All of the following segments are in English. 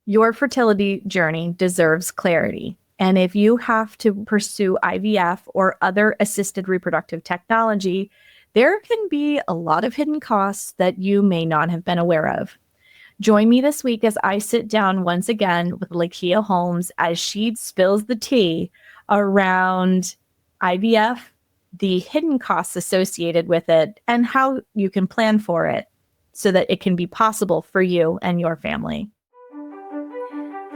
Your fertility journey deserves clarity. And if you have to pursue IVF or other assisted reproductive technology, there can be a lot of hidden costs that you may not have been aware of. Join me this week as I sit down once again with Lakia Holmes as she spills the tea around IVF, the hidden costs associated with it, and how you can plan for it so that it can be possible for you and your family.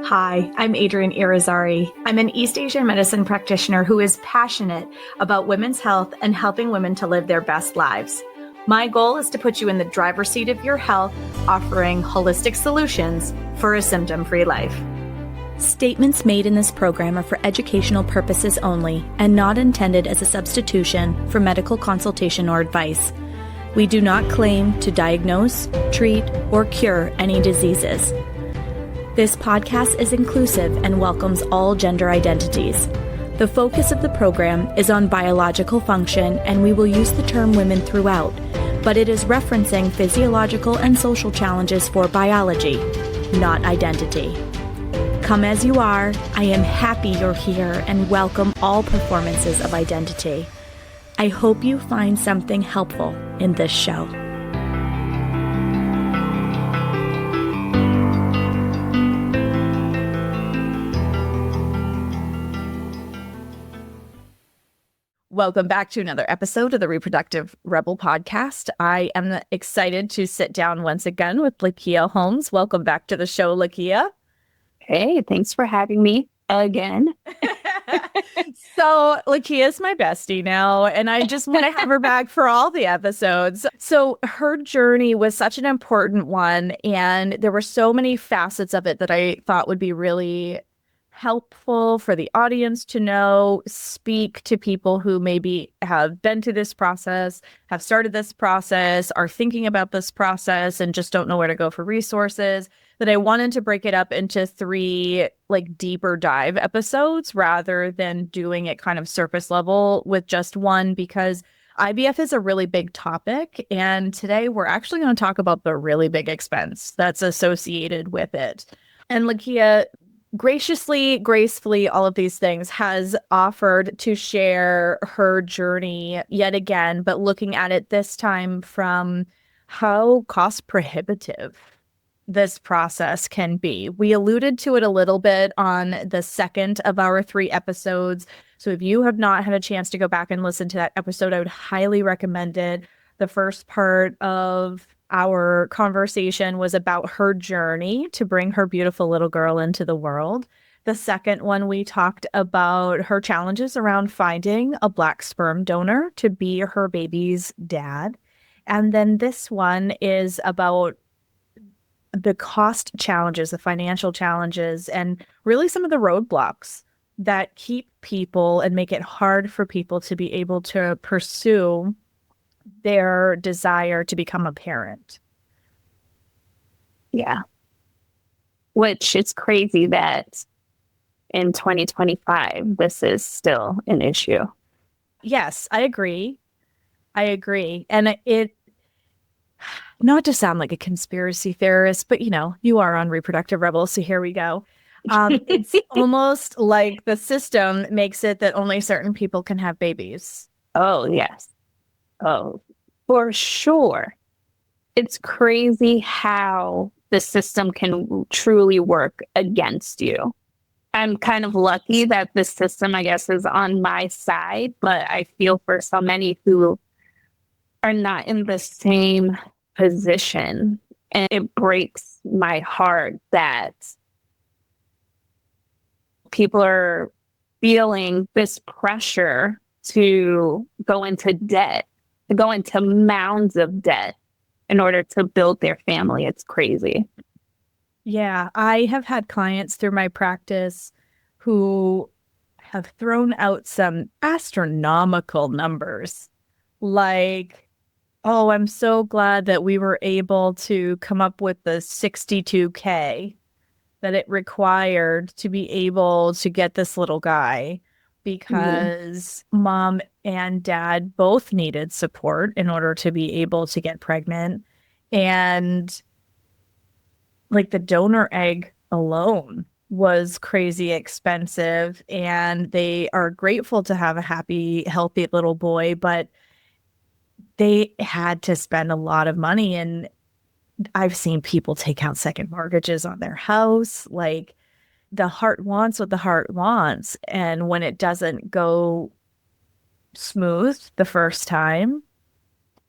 Hi, I'm Adrienne Irizarry. I'm an East Asian medicine practitioner who is passionate about women's health and helping women to live their best lives. My goal is to put you in the driver's seat of your health, offering holistic solutions for a symptom-free life. Statements made in this program are for educational purposes only and not intended as a substitution for medical consultation or advice. We do not claim to diagnose, treat, or cure any diseases. This podcast is inclusive and welcomes all gender identities. The focus of the program is on biological function, and we will use the term women throughout, but it is referencing physiological and social challenges for biology, not identity. Come as you are, I am happy you're here and welcome all performances of identity. I hope you find something helpful in this show. Welcome back to another episode of the Reproductive Rebel podcast. I am excited to sit down once again with Lakia Holmes. Welcome back to the show, Lakia. Hey, thanks for having me again. So Lakia is my bestie now, and I just want to have her back for all the episodes. So her journey was such an important one, and there were so many facets of it that I thought would be really helpful for the audience to know, speak to people who maybe have been to this process, have started this process, are thinking about this process, and just don't know where to go for resources. That I wanted to break it up into 3 deeper dive episodes rather than doing it kind of surface level with just one, because IVF is a really big topic. And today we're actually going to talk about the really big expense that's associated with it. And Lakia, graciously, gracefully, all of these things, has offered to share her journey yet again, but looking at it this time from how cost prohibitive this process can be. We alluded to it a little bit on the second of our 3 episodes. So if you have not had a chance to go back and listen to that episode, I would highly recommend it. The first part of our conversation was about her journey to bring her beautiful little girl into the world. The second one, we talked about her challenges around finding a Black sperm donor to be her baby's dad. And then this one is about the cost challenges, the financial challenges, and really some of the roadblocks that keep people and make it hard for people to be able to pursue their desire to become a parent. Yeah. Which is crazy that in 2025, this is still an issue. Yes, I agree. And it, not to sound like a conspiracy theorist, but you are on Reproductive Rebel, so here we go. It's almost like the system makes it that only certain people can have babies. Oh, yes. Oh, for sure. It's crazy how the system can truly work against you. I'm kind of lucky that the system, I guess, is on my side, but I feel for so many who are not in the same position. And it breaks my heart that people are feeling this pressure to go into debt, to go into mounds of debt in order to build their family. It's crazy. Yeah, I have had clients through my practice who have thrown out some astronomical numbers. Like, oh, I'm so glad that we were able to come up with the $62K that it required to be able to get this little guy, because mom and dad both needed support in order to be able to get pregnant. And like the donor egg alone was crazy expensive, and they are grateful to have a happy, healthy little boy, but they had to spend a lot of money. And I've seen people take out second mortgages on their house. Like, the heart wants what the heart wants. And when it doesn't go smooth the first time,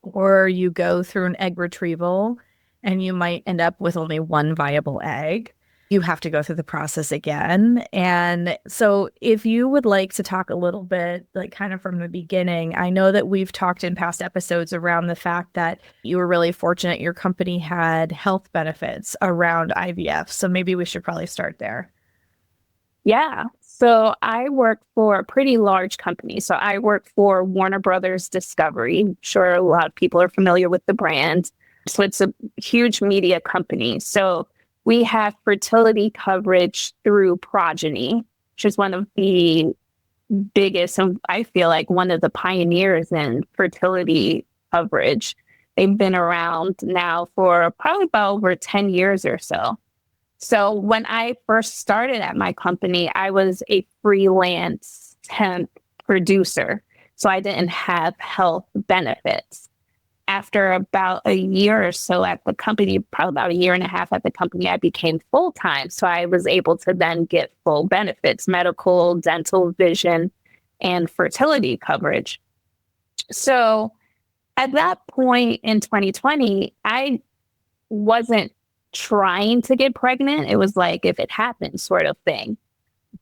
or you go through an egg retrieval and you might end up with only one viable egg, you have to go through the process again. And so, if you would like to talk a little bit, like kind of from the beginning, I know that we've talked in past episodes around the fact that you were really fortunate your company had health benefits around IVF. So, maybe we should probably start there. Yeah. So I work for a pretty large company. So I work for Warner Brothers Discovery. I'm sure a lot of people are familiar with the brand. So it's a huge media company. So we have fertility coverage through Progeny, which is one of the biggest, and I feel like one of the pioneers in fertility coverage. They've been around now for probably about over 10 years or so. So when I first started at my company, I was a freelance temp producer. So I didn't have health benefits. After about a year or so at the company, probably about a year and a half at the company, I became full time. So I was able to then get full benefits, medical, dental, vision, and fertility coverage. So at that point in 2020, I wasn't trying to get pregnant. It was like, if it happened, sort of thing.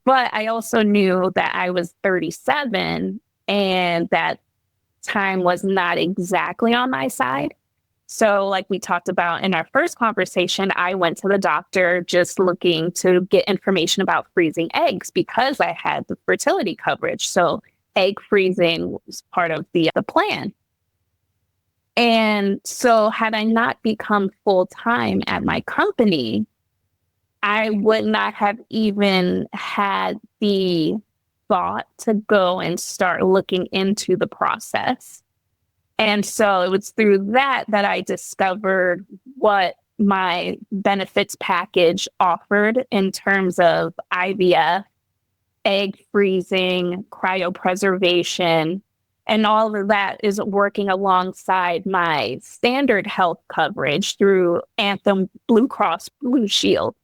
But I also knew that I was 37 and that time was not exactly on my side. So, like we talked about in our first conversation, I went to the doctor just looking to get information about freezing eggs because I had the fertility coverage. So, egg freezing was part of the plan. And so, had I not become full time at my company, I would not have even had the thought to go and start looking into the process. And so it was through that that I discovered what my benefits package offered in terms of IVF, egg freezing, cryopreservation, and all of that is working alongside my standard health coverage through Anthem Blue Cross Blue Shield.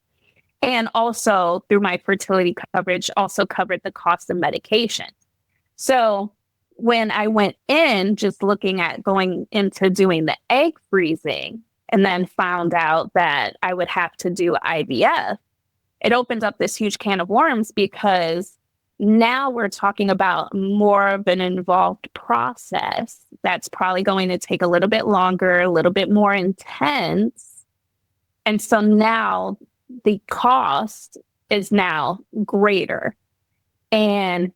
And also through my fertility coverage, also covered the cost of medication. So when I went in just looking at going into doing the egg freezing and then found out that I would have to do IVF, it opened up this huge can of worms because now we're talking about more of an involved process that's probably going to take a little bit longer, a little bit more intense. And so now the cost is now greater. And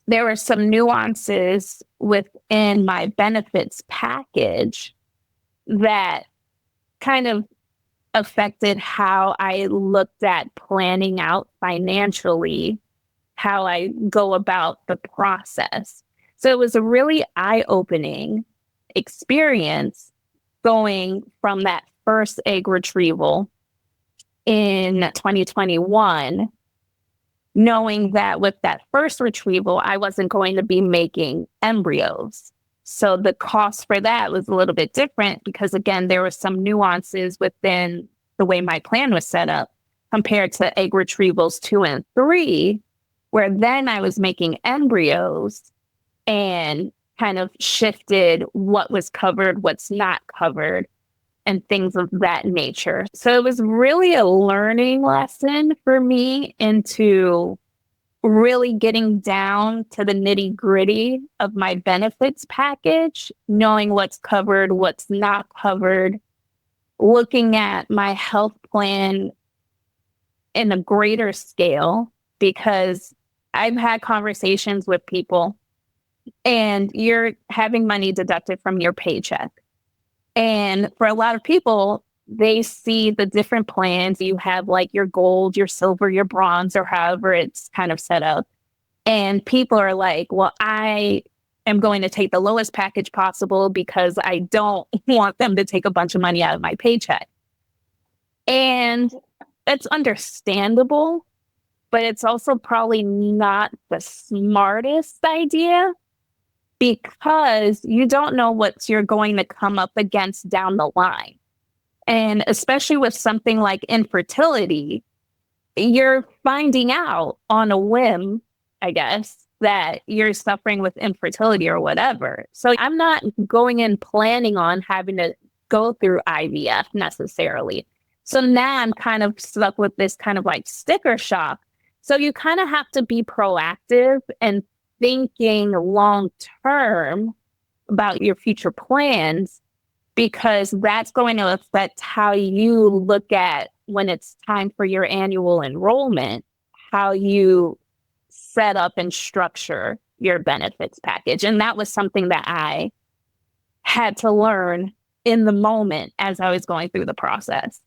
there were some nuances within my benefits package that kind of affected how I looked at planning out financially, how I go about the process. So it was a really eye-opening experience going from that first egg retrieval in 2021, knowing that with that first retrieval, I wasn't going to be making embryos. So the cost for that was a little bit different because, again, there were some nuances within the way my plan was set up compared to egg retrievals 2 and 3, where then I was making embryos and kind of shifted what was covered, what's not covered, and things of that nature. So it was really a learning lesson for me into really getting down to the nitty gritty of my benefits package, knowing what's covered, what's not covered, looking at my health plan in a greater scale, because I've had conversations with people and you're having money deducted from your paycheck. And for a lot of people, they see the different plans. You have like your gold, your silver, your bronze, or however it's kind of set up. And people are like, well, I am going to take the lowest package possible because I don't want them to take a bunch of money out of my paycheck. And it's understandable, but it's also probably not the smartest idea because you don't know what you're going to come up against down the line. And especially with something like infertility, you're finding out on a whim, I guess, that you're suffering with infertility or whatever. So I'm not going in planning on having to go through IVF necessarily. So now I'm kind of stuck with this kind of like sticker shock. So you kind of have to be proactive and thinking long term about your future plans because that's going to affect how you look at when it's time for your annual enrollment, how you set up and structure your benefits package. And that was something that I had to learn in the moment as I was going through the process.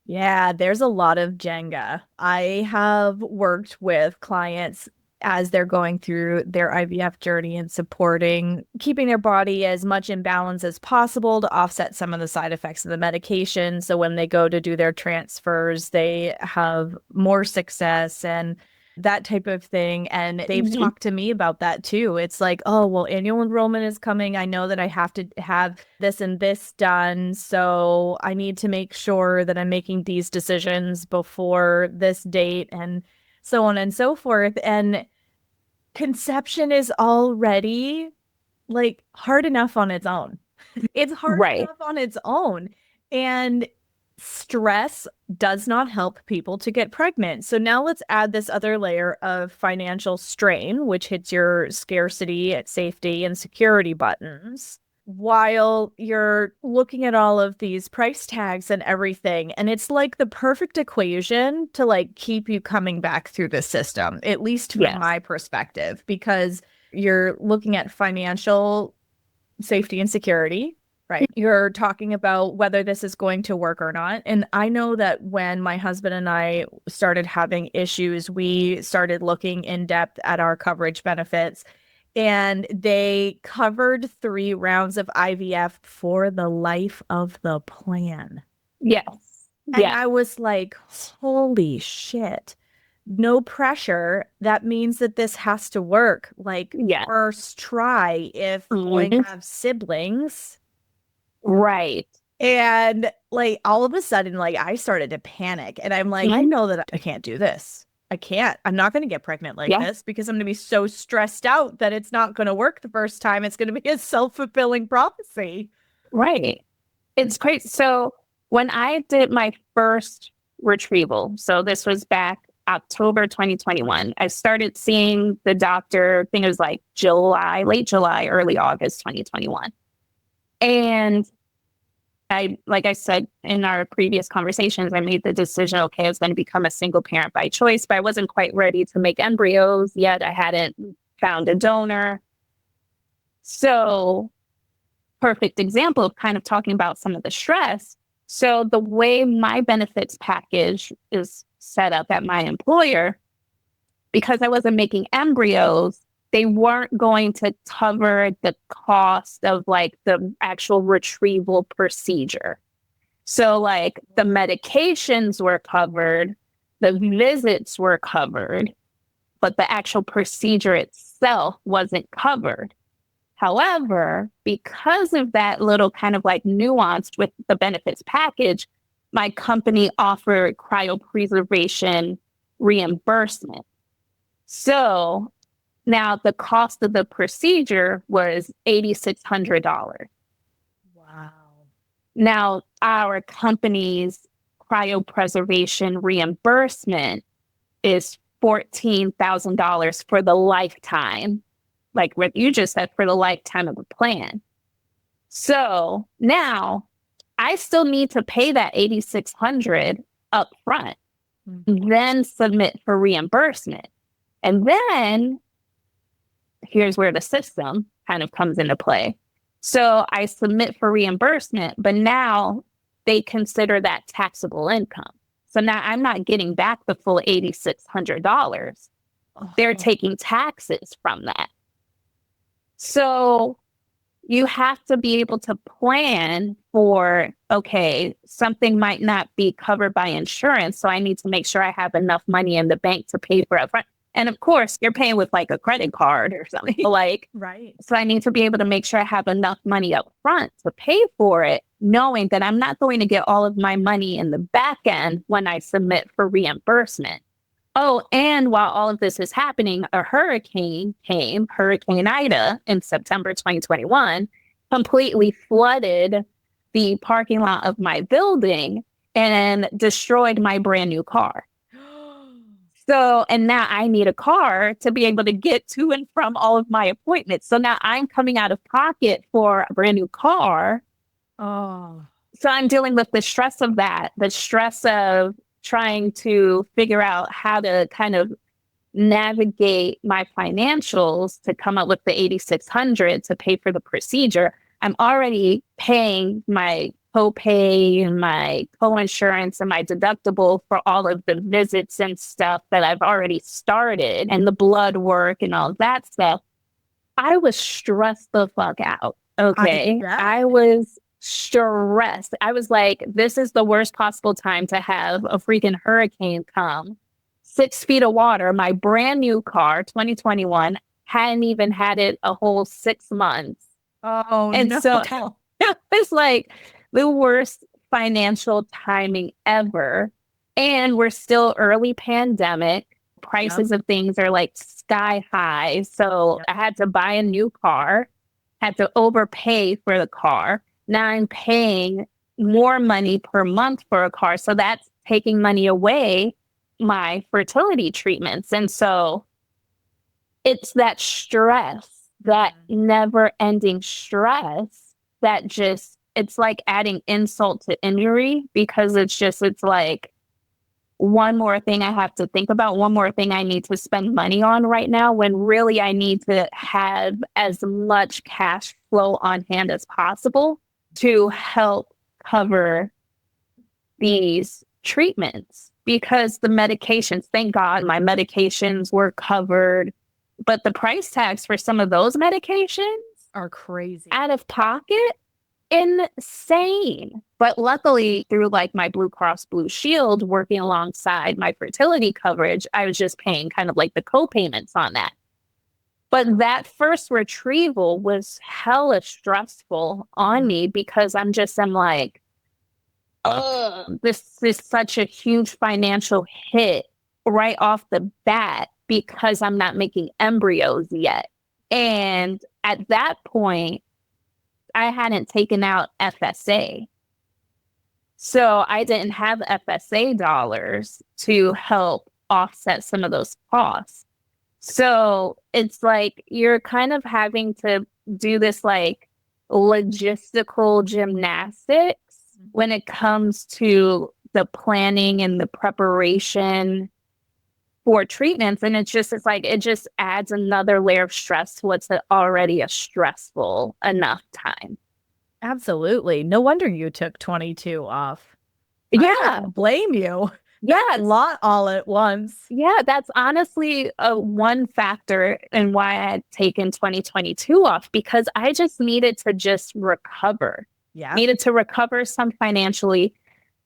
Yeah, there's a lot of Jenga. I have worked with clients as they're going through their IVF journey and supporting keeping their body as much in balance as possible to offset some of the side effects of the medication. So when they go to do their transfers, they have more success and that type of thing. And they've talked to me about that too. It's like, oh, well, annual enrollment is coming. I know that I have to have this and this done. So I need to make sure that I'm making these decisions before this date and so on and so forth. And conception is already like hard enough on its own. It's hard Right. enough on its own. And stress does not help people to get pregnant. So now let's add this other layer of financial strain, which hits your scarcity, safety, and security buttons while you're looking at all of these price tags and everything. And it's like the perfect equation to like keep you coming back through the system, at least from my perspective, because you're looking at financial safety and security, right? You're talking about whether this is going to work or not. And I know that when my husband and I started having issues, we started looking in depth at our coverage benefits. And they covered 3 rounds of IVF for the life of the plan. Yes. And I was like, holy shit. No pressure. That means that this has to work. Like, first try if you have siblings. Right. And like all of a sudden, like I started to panic. And I'm like, I know that I can't do this. I can't. I'm not going to get pregnant like this because I'm going to be so stressed out that it's not going to work the first time. It's going to be a self-fulfilling prophecy. Right. It's crazy. So when I did my first retrieval, so this was back October 2021, I started seeing the doctor, I think it was like July, late July, early August 2021. And like I said in our previous conversations, I made the decision, okay, I was going to become a single parent by choice, but I wasn't quite ready to make embryos yet. I hadn't found a donor. So, perfect example of kind of talking about some of the stress. So the way my benefits package is set up at my employer, because I wasn't making embryos, they weren't going to cover the cost of like the actual retrieval procedure. So like the medications were covered, the visits were covered, but the actual procedure itself wasn't covered. However, because of that little kind of like nuance with the benefits package, my company offered cryopreservation reimbursement. So now the cost of the procedure was $8,600. Wow. Now our company's cryopreservation reimbursement is $14,000 for the lifetime, like what you just said, for the lifetime of the plan. So now I still need to pay that $8,600 up front, then submit for reimbursement. And then here's where the system kind of comes into play. So I submit for reimbursement, but now they consider that taxable income. So now I'm not getting back the full $8,600. They're taking taxes from that. So you have to be able to plan for, okay, something might not be covered by insurance. So I need to make sure I have enough money in the bank to pay for it. And of course, you're paying with like a credit card or something like, Right. so I need to be able to make sure I have enough money up front to pay for it, knowing that I'm not going to get all of my money in the back end when I submit for reimbursement. Oh, and while all of this is happening, a hurricane came, Hurricane Ida in September 2021, completely flooded the parking lot of my building and destroyed my brand new car. So, and now I need a car to be able to get to and from all of my appointments. So now I'm coming out of pocket for a brand new car. Oh, So I'm dealing with the stress of that, the stress of trying to figure out how to kind of navigate my financials to come up with the 8,600 to pay for the procedure. I'm already paying my copay and my co-insurance and my deductible for all of the visits and stuff that I've already started and the blood work and all that stuff. I was stressed the fuck out. Okay. I was stressed. I was like, this is the worst possible time to have a freaking hurricane come. 6 feet of water, my brand new car, 2021, hadn't even had it a whole 6 months. Oh, And no. so it was like the worst financial timing ever. And we're still early pandemic. Prices of things are like sky high. So I had to buy a new car, had to overpay for the car. Now I'm paying more money per month for a car. So that's taking money away my fertility treatments. And so it's that stress, that never ending stress that just, it's like adding insult to injury because it's like one more thing I have to think about, one more thing I need to spend money on right now when really I need to have as much cash flow on hand as possible to help cover these treatments. Because the medications, thank God my medications were covered, but the price tags for some of those medications are crazy. Out of pocket, insane. But luckily, through like my Blue Cross Blue Shield working alongside my fertility coverage, I was just paying kind of like the co-payments on that. But that first retrieval was hella stressful on me because I'm like, oh, this is such a huge financial hit right off the bat because I'm not making embryos yet. And at that point, I hadn't taken out FSA. So I didn't have FSA dollars to help offset some of those costs. So it's like you're kind of having to do this like logistical gymnastics when it comes to the planning and the preparation for treatments. And it's like, it just adds another layer of stress to what's already a stressful enough time. Absolutely. No wonder you took 22 off. Yeah. I don't blame you. Yeah. A lot all at once. Yeah, that's honestly one factor in why I had taken 2022 off, because I just needed to just recover. Yeah. Needed to recover some financially.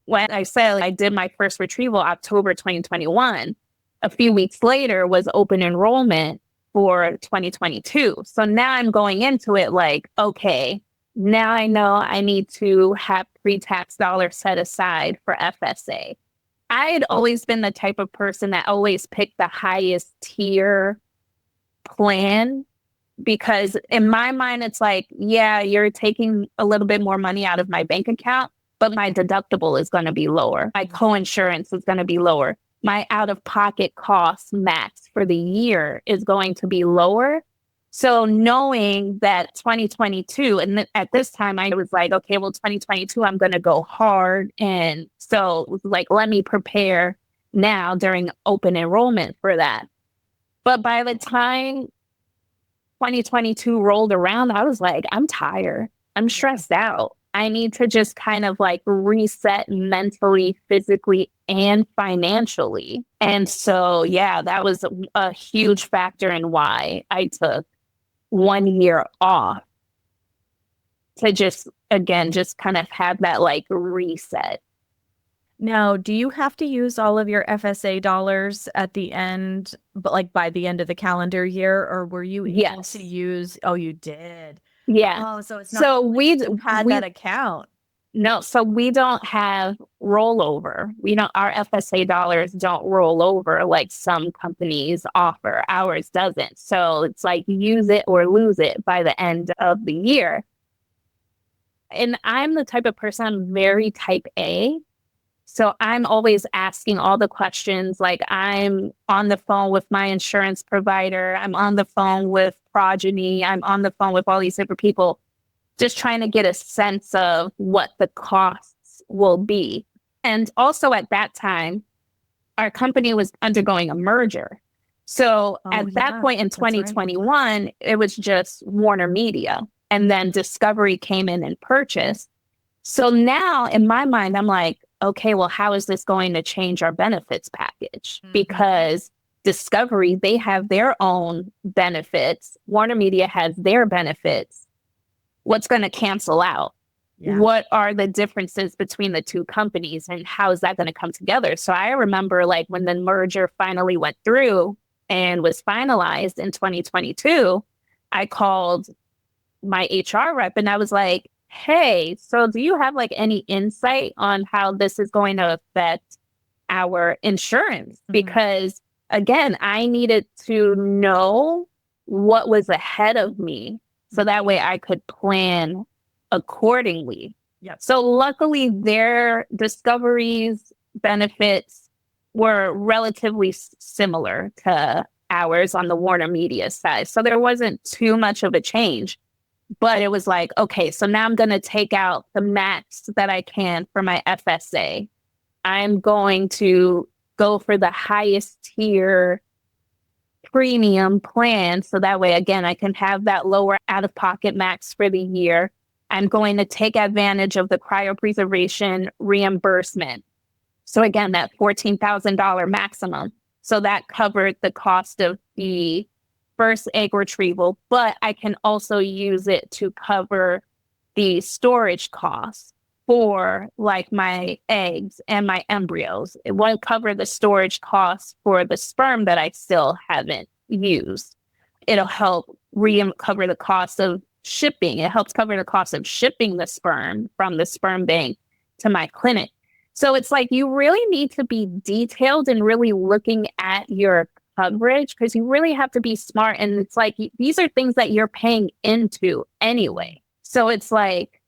When I said I did my first retrieval October 2021, a few weeks later was open enrollment for 2022. So now I'm going into it like, okay, now I know I need to have pre-tax dollars set aside for FSA. I had always been the type of person that always picked the highest tier plan because in my mind, it's like, yeah, you're taking a little bit more money out of my bank account, but my deductible is going to be lower. My co-insurance is going to be lower. My out-of-pocket cost max for the year is going to be lower. So knowing that 2022, and at this time I was like, okay, well, 2022, I'm going to go hard. And so it was like, let me prepare now during open enrollment for that. But by the time 2022 rolled around, I was like, I'm tired. I'm stressed out. I need to just kind of like reset mentally, physically, and financially. And so, yeah, that was a huge factor in why I took 1 year off. to just, again, just kind of have that like reset. Now, do you have to use all of your FSA dollars at the end, but like by the end of the calendar year, or were you able to Yes. use, oh, you did. Yeah. Oh, so it's not So like you had we that account. no, so we don't have rollover. We don't, our FSA dollars don't roll over like some companies offer. Ours doesn't. So it's like use it or lose it by the end of the year. And I'm the type of person, I'm very type A. So I'm always asking all the questions. Like I'm on the phone with my insurance provider. I'm on the phone with Progeny. I'm on the phone with all these different people, just trying to get a sense of what the costs will be. And also at that time, our company was undergoing a merger. So Oh, at that yeah, point in that's right. 2021, it was just Warner Media. And then Discovery came in and purchased. So now in my mind, I'm like, okay, well, how is this going to change our benefits package? Because Discovery, they have their own benefits. Warner Media has their benefits. What's going to cancel out? Yeah. What are the differences between the two companies and how is that going to come together? So I remember like when the merger finally went through and was finalized in 2022, I called my HR rep and I was like, hey, so do you have like any insight on how this is going to affect our insurance? Because again, I needed to know what was ahead of me so that way I could plan accordingly. Yep. So luckily their Discovery's benefits were relatively similar to ours on the Warner Media side. So there wasn't too much of a change. But it was like, okay, so now I'm going to take out the max that I can for my FSA. I'm going to go for the highest tier premium plan. So that way, again, I can have that lower out of pocket max for the year. I'm going to take advantage of the cryopreservation reimbursement. So again, that $14,000 maximum. So that covered the cost of the first egg retrieval, but I can also use it to cover the storage costs for like my eggs and my embryos. It won't cover the storage costs for the sperm that I still haven't used. It'll help cover the cost of shipping. It helps cover the cost of shipping the sperm from the sperm bank to my clinic. So it's like you really need to be detailed and really looking at your coverage because you really have to be smart. And it's like these are things that you're paying into anyway. So it's like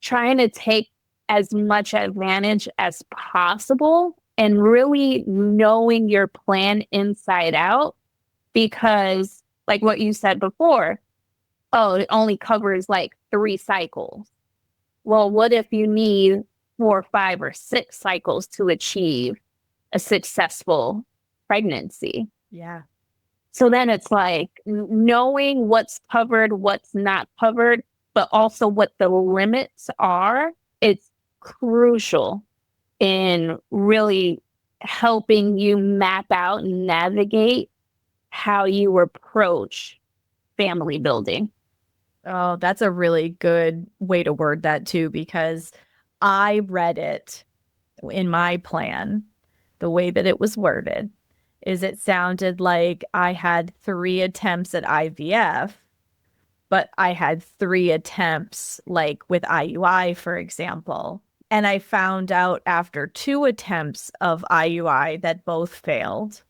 trying to take as much advantage as possible and really knowing your plan inside out because like what you said before, oh, it only covers like 3 cycles. Well, what if you need 4, 5, or 6 cycles to achieve a successful pregnancy? Yeah. So then it's like knowing what's covered, what's not covered, but also what the limits are. It's crucial in really helping you map out and navigate how you approach family building. Oh, that's a really good way to word that too, because I read it in my plan, the way that it was worded, is it sounded like I had 3 attempts at IVF, but I had 3 attempts, like with IUI, for example. And I found out after 2 attempts of IUI that both failed,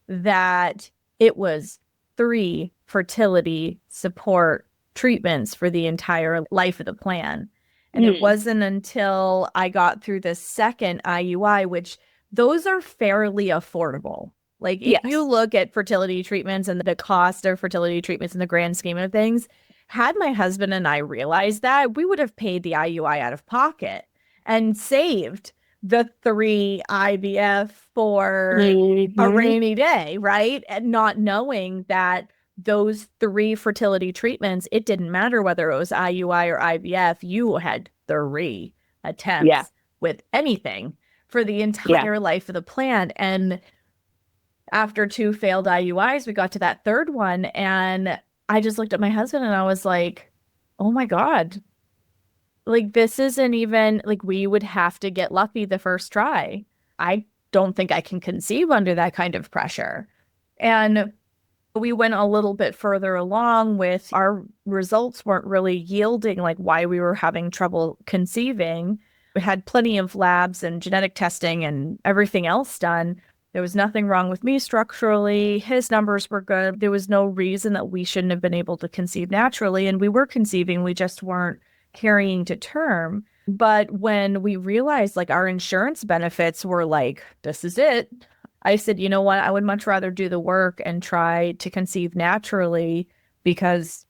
that it was 3 fertility support treatments for the entire life of the plan. And it wasn't until I got through the second IUI, which those are fairly affordable. Like if you look at fertility treatments and the cost of fertility treatments in the grand scheme of things, had my husband and I realized that, we would have paid the IUI out of pocket and saved the 3 IVF for a rainy day, right? And not knowing that those 3 fertility treatments, it didn't matter whether it was IUI or IVF, you had 3 attempts with anything for the entire life of the plan. And after 2 failed IUIs, we got to that third one. And I just looked at my husband and I was like, oh my God, Like, this isn't even like we would have to get lucky the first try. I don't think I can conceive under that kind of pressure. And we went a little bit further along with our results weren't really yielding like why we were having trouble conceiving. We had plenty of labs and genetic testing and everything else done. There was nothing wrong with me structurally. His numbers were good. There was no reason that we shouldn't have been able to conceive naturally. And we were conceiving, we just weren't carrying to term. But when we realized like our insurance benefits were like, this is it, I said, you know what? I would much rather do the work and try to conceive naturally because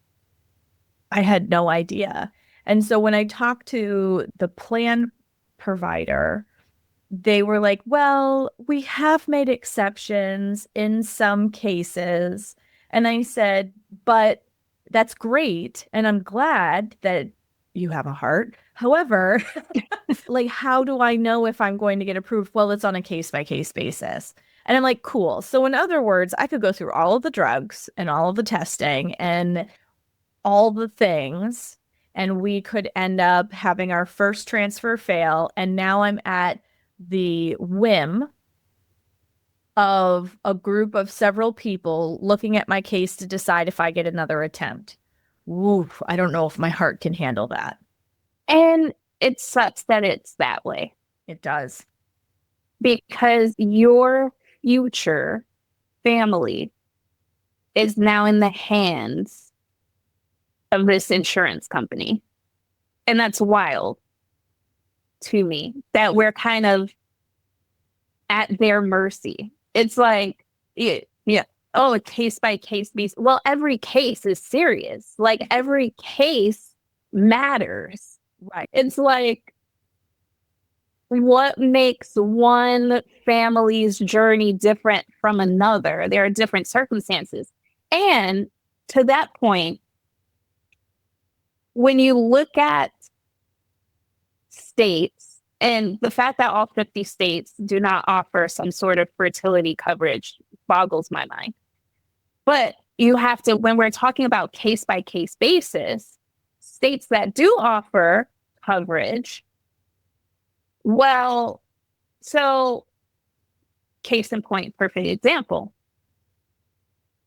I had no idea. And so when I talked to the plan provider, they were like, well, we have made exceptions in some cases. And I said, but that's great. And I'm glad that you have a heart. However, like, how do I know if I'm going to get approved? Well, it's on a case by case basis. And I'm like, cool. So, in other words, I could go through all of the drugs and all of the testing and all the things, and we could end up having our first transfer fail. And now I'm at the whim of a group of several people looking at my case to decide if I get another attempt. Oof, I don't know if my heart can handle that. And it sucks that it's that way It does. because your future family is now in the hands of this insurance company. And that's wild to me that we're kind of at their mercy. It's like, yeah, oh, a case by case basis. Well, every case is serious. Like every case matters. Right. It's like, what makes one family's journey different from another? There are different circumstances. And to that point, when you look at states and the fact that all 50 states do not offer some sort of fertility coverage boggles my mind. But you have to, when we're talking about case by case basis, states that do offer coverage, well, so case in point, perfect example.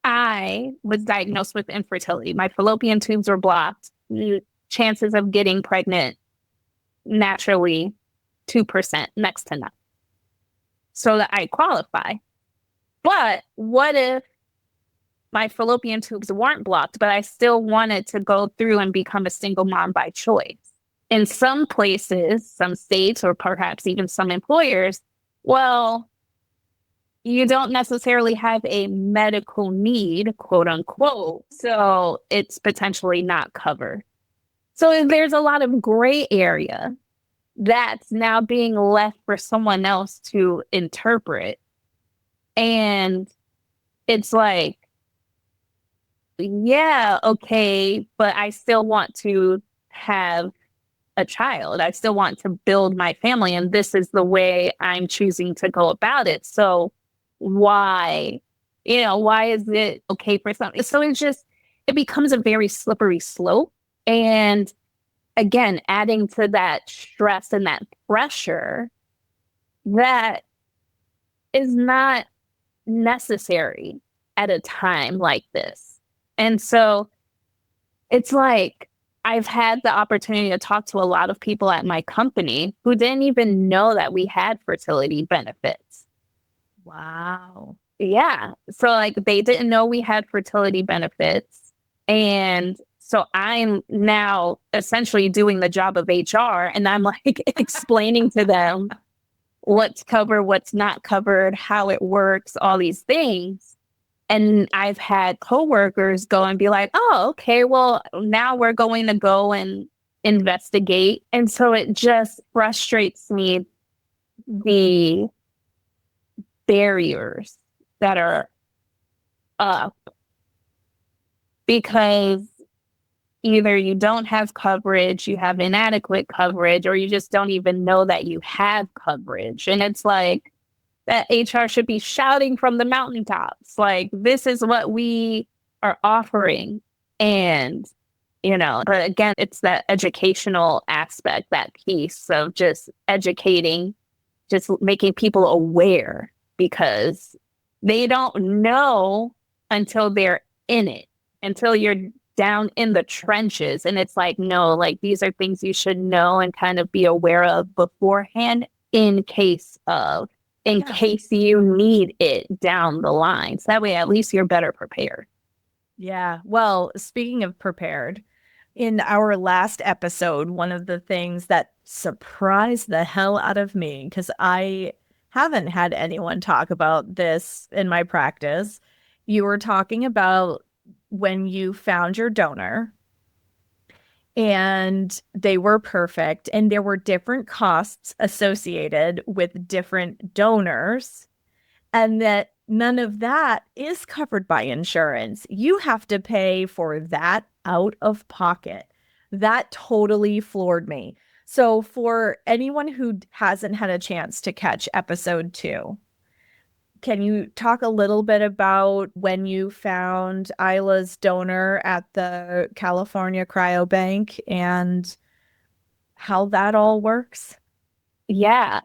I was diagnosed with infertility. My fallopian tubes were blocked. Chances of getting pregnant naturally 2%, next to none. So that I qualify. But what if my fallopian tubes weren't blocked, but I still wanted to go through and become a single mom by choice? In some places, some states, or perhaps even some employers, well, you don't necessarily have a medical need, quote unquote, so it's potentially not covered. So there's a lot of gray area that's now being left for someone else to interpret. And it's like, yeah, okay, but I still want to have a child. I still want to build my family, and this is the way I'm choosing to go about it. So why, why is it okay for some? So it becomes a very slippery slope. And again, adding to that stress and that pressure that is not necessary at a time like this. And so it's like, I've had the opportunity to talk to a lot of people at my company who didn't even know that we had fertility benefits. Wow. Yeah. So like they didn't know we had fertility benefits. And so I'm now essentially doing the job of HR, and I'm like explaining to them what's covered, what's not covered, how it works, all these things. And I've had coworkers go and be like, oh, okay, well, now we're going to go and investigate. And so it just frustrates me, the barriers that are up, because either you don't have coverage, you have inadequate coverage, or you just don't even know that you have coverage. And it's like, that HR should be shouting from the mountaintops, like, this is what we are offering. And But again, it's that educational aspect, that piece of just educating, just making people aware, because they don't know until they're in it, until you're down in the trenches. And it's like, no, like these are things you should know and kind of be aware of beforehand in case you need it down the line. So that way, at least you're better prepared. Yeah. Well, speaking of prepared, in our last episode, one of the things that surprised the hell out of me, because I haven't had anyone talk about this in my practice, you were talking about when you found your donor and they were perfect and there were different costs associated with different donors, and that none of that is covered by insurance. You have to pay for that out of pocket. That totally floored me. So, for anyone who hasn't had a chance to catch episode 2, can you talk a little bit about when you found Isla's donor at the California Cryobank and how that all works? Yeah.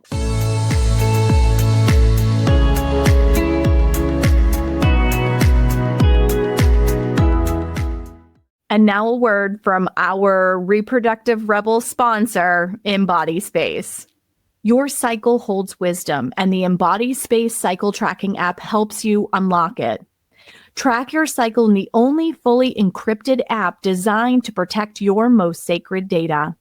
And now a word from our reproductive rebel sponsor, Embody Space. Your cycle holds wisdom, and the Embody Space cycle tracking app helps you unlock it. Track your cycle in the only fully encrypted app designed to protect your most sacred data.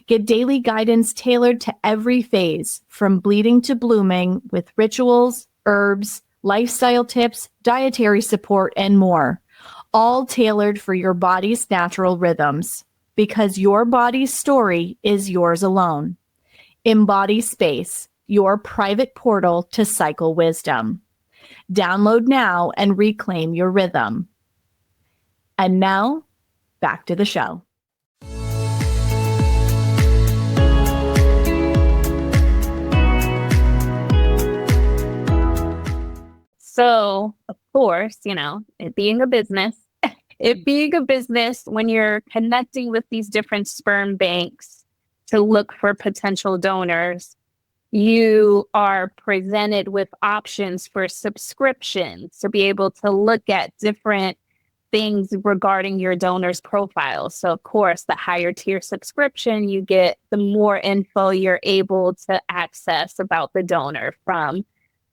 Get daily guidance tailored to every phase, from bleeding to blooming, with rituals, herbs, lifestyle tips, dietary support, and more. All tailored for your body's natural rhythms, because your body's story is yours alone. Embody Space, your private portal to cycle wisdom. Download now and reclaim your rhythm. And now, back to the show. So, of course, it being a business, when you're connecting with these different sperm banks to look for potential donors, you are presented with options for subscriptions to be able to look at different things regarding your donor's profile. So, of course, the higher tier subscription you get, the more info you're able to access about the donor from.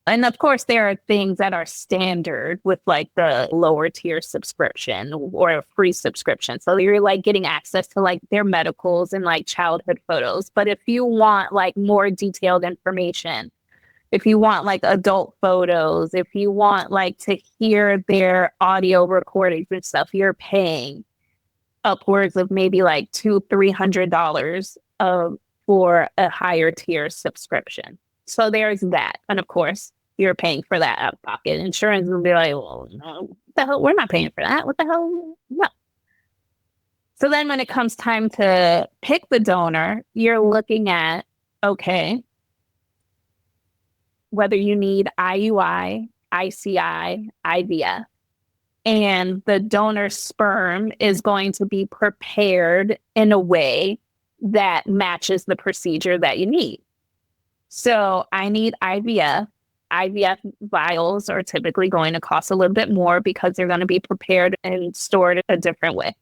And of course, there are things that are standard with like the lower tier subscription or a free subscription. So you're like getting access to like their medicals and like childhood photos. But if you want like more detailed information, if you want like adult photos, if you want like to hear their audio recordings and stuff, you're paying upwards of maybe like $200-$300 for a higher tier subscription. So there's that. And of course, you're paying for that out of pocket. Insurance will be like, well, no, what the hell? We're not paying for that. What the hell? No. So then when it comes time to pick the donor, you're looking at, okay, whether you need IUI, ICI, IVF, and the donor sperm is going to be prepared in a way that matches the procedure that you need. So I need IVF. IVF vials are typically going to cost a little bit more because they're going to be prepared and stored a different way.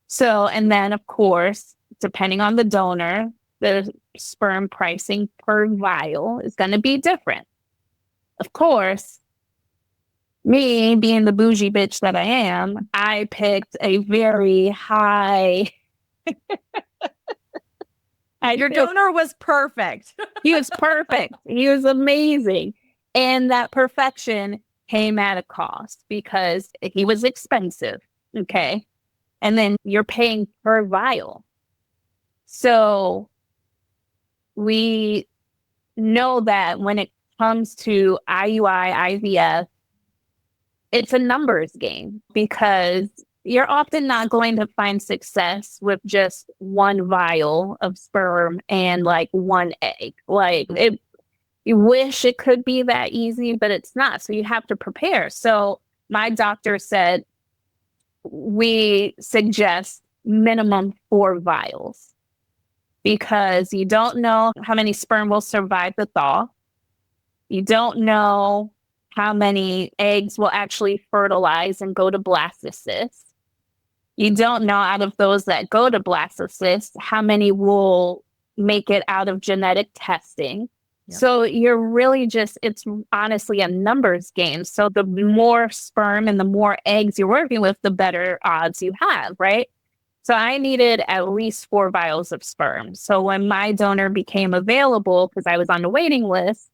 So, and then of course, depending on the donor, the sperm pricing per vial is going to be different. Of course, me being the bougie bitch that I am, I picked a very high... Your donor was perfect. He was perfect. He was amazing. And that perfection came at a cost because he was expensive. Okay. And then you're paying per vial. So we know that when it comes to IUI, IVF, it's a numbers game because you're often not going to find success with just one vial of sperm and like one egg. Like you wish it could be that easy, but it's not. So you have to prepare. So my doctor said, we suggest minimum 4 vials, because you don't know how many sperm will survive the thaw. You don't know how many eggs will actually fertilize and go to blastocyst. You don't know, out of those that go to blastocyst, how many will make it out of genetic testing. Yep. So you're really just, it's honestly a numbers game. So the more sperm and the more eggs you're working with, the better odds you have, right? So I needed at least 4 vials of sperm. So when my donor became available, because I was on the waiting list,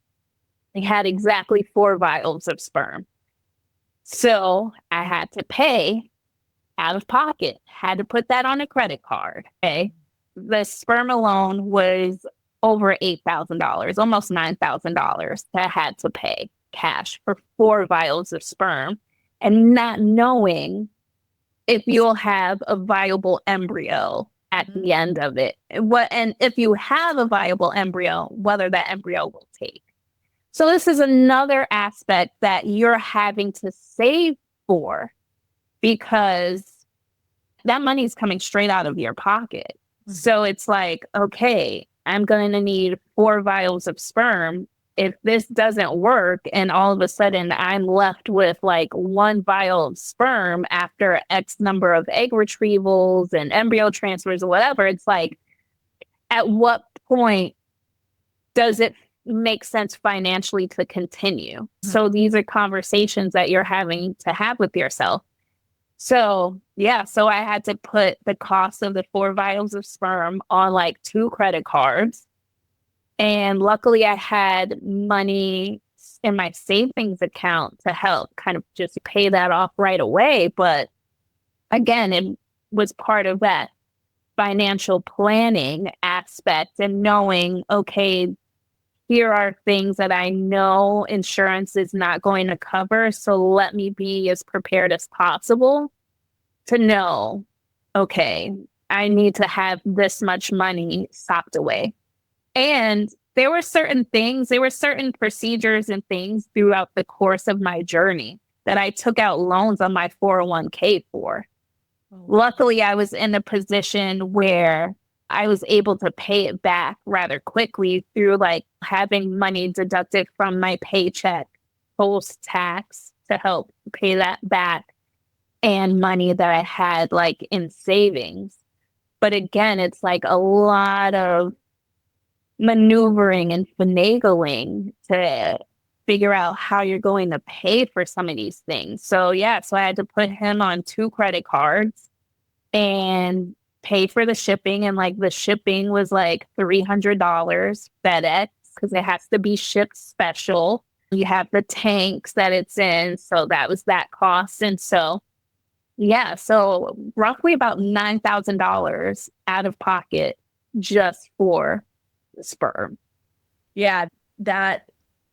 they had exactly 4 vials of sperm. So I had to pay out of pocket, had to put that on a credit card. Okay. The sperm alone was over $8,000, almost $9,000 that I had to pay cash for 4 vials of sperm, and not knowing if you'll have a viable embryo at the end of it. And if you have a viable embryo, whether that embryo will take. So this is another aspect that you're having to save for, because that money is coming straight out of your pocket. Mm-hmm. So it's like, okay, I'm going to need 4 vials of sperm. If this doesn't work and all of a sudden I'm left with like 1 vial of sperm after X number of egg retrievals and embryo transfers or whatever, it's like, at what point does it make sense financially to continue? Mm-hmm. So these are conversations that you're having to have with yourself. So yeah, so I had to put the cost of the 4 vials of sperm on like 2 credit cards. And luckily I had money in my savings account to help kind of just pay that off right away. But again, it was part of that financial planning aspect and knowing, okay, here are things that I know insurance is not going to cover. So let me be as prepared as possible to know, okay, I need to have this much money socked away. And there were certain procedures and things throughout the course of my journey that I took out loans on my 401k for. Oh. Luckily, I was in a position where I was able to pay it back rather quickly through like having money deducted from my paycheck post-tax to help pay that back, and money that I had like in savings. But again, it's like a lot of maneuvering and finagling to figure out how you're going to pay for some of these things. So yeah, so I had to put him on 2 credit cards and pay for the shipping. And like the shipping was like $300 FedEx, because it has to be shipped special. You have the tanks that it's in. So that was that cost. And so yeah, so roughly about $9,000 out of pocket just for the sperm. Yeah, that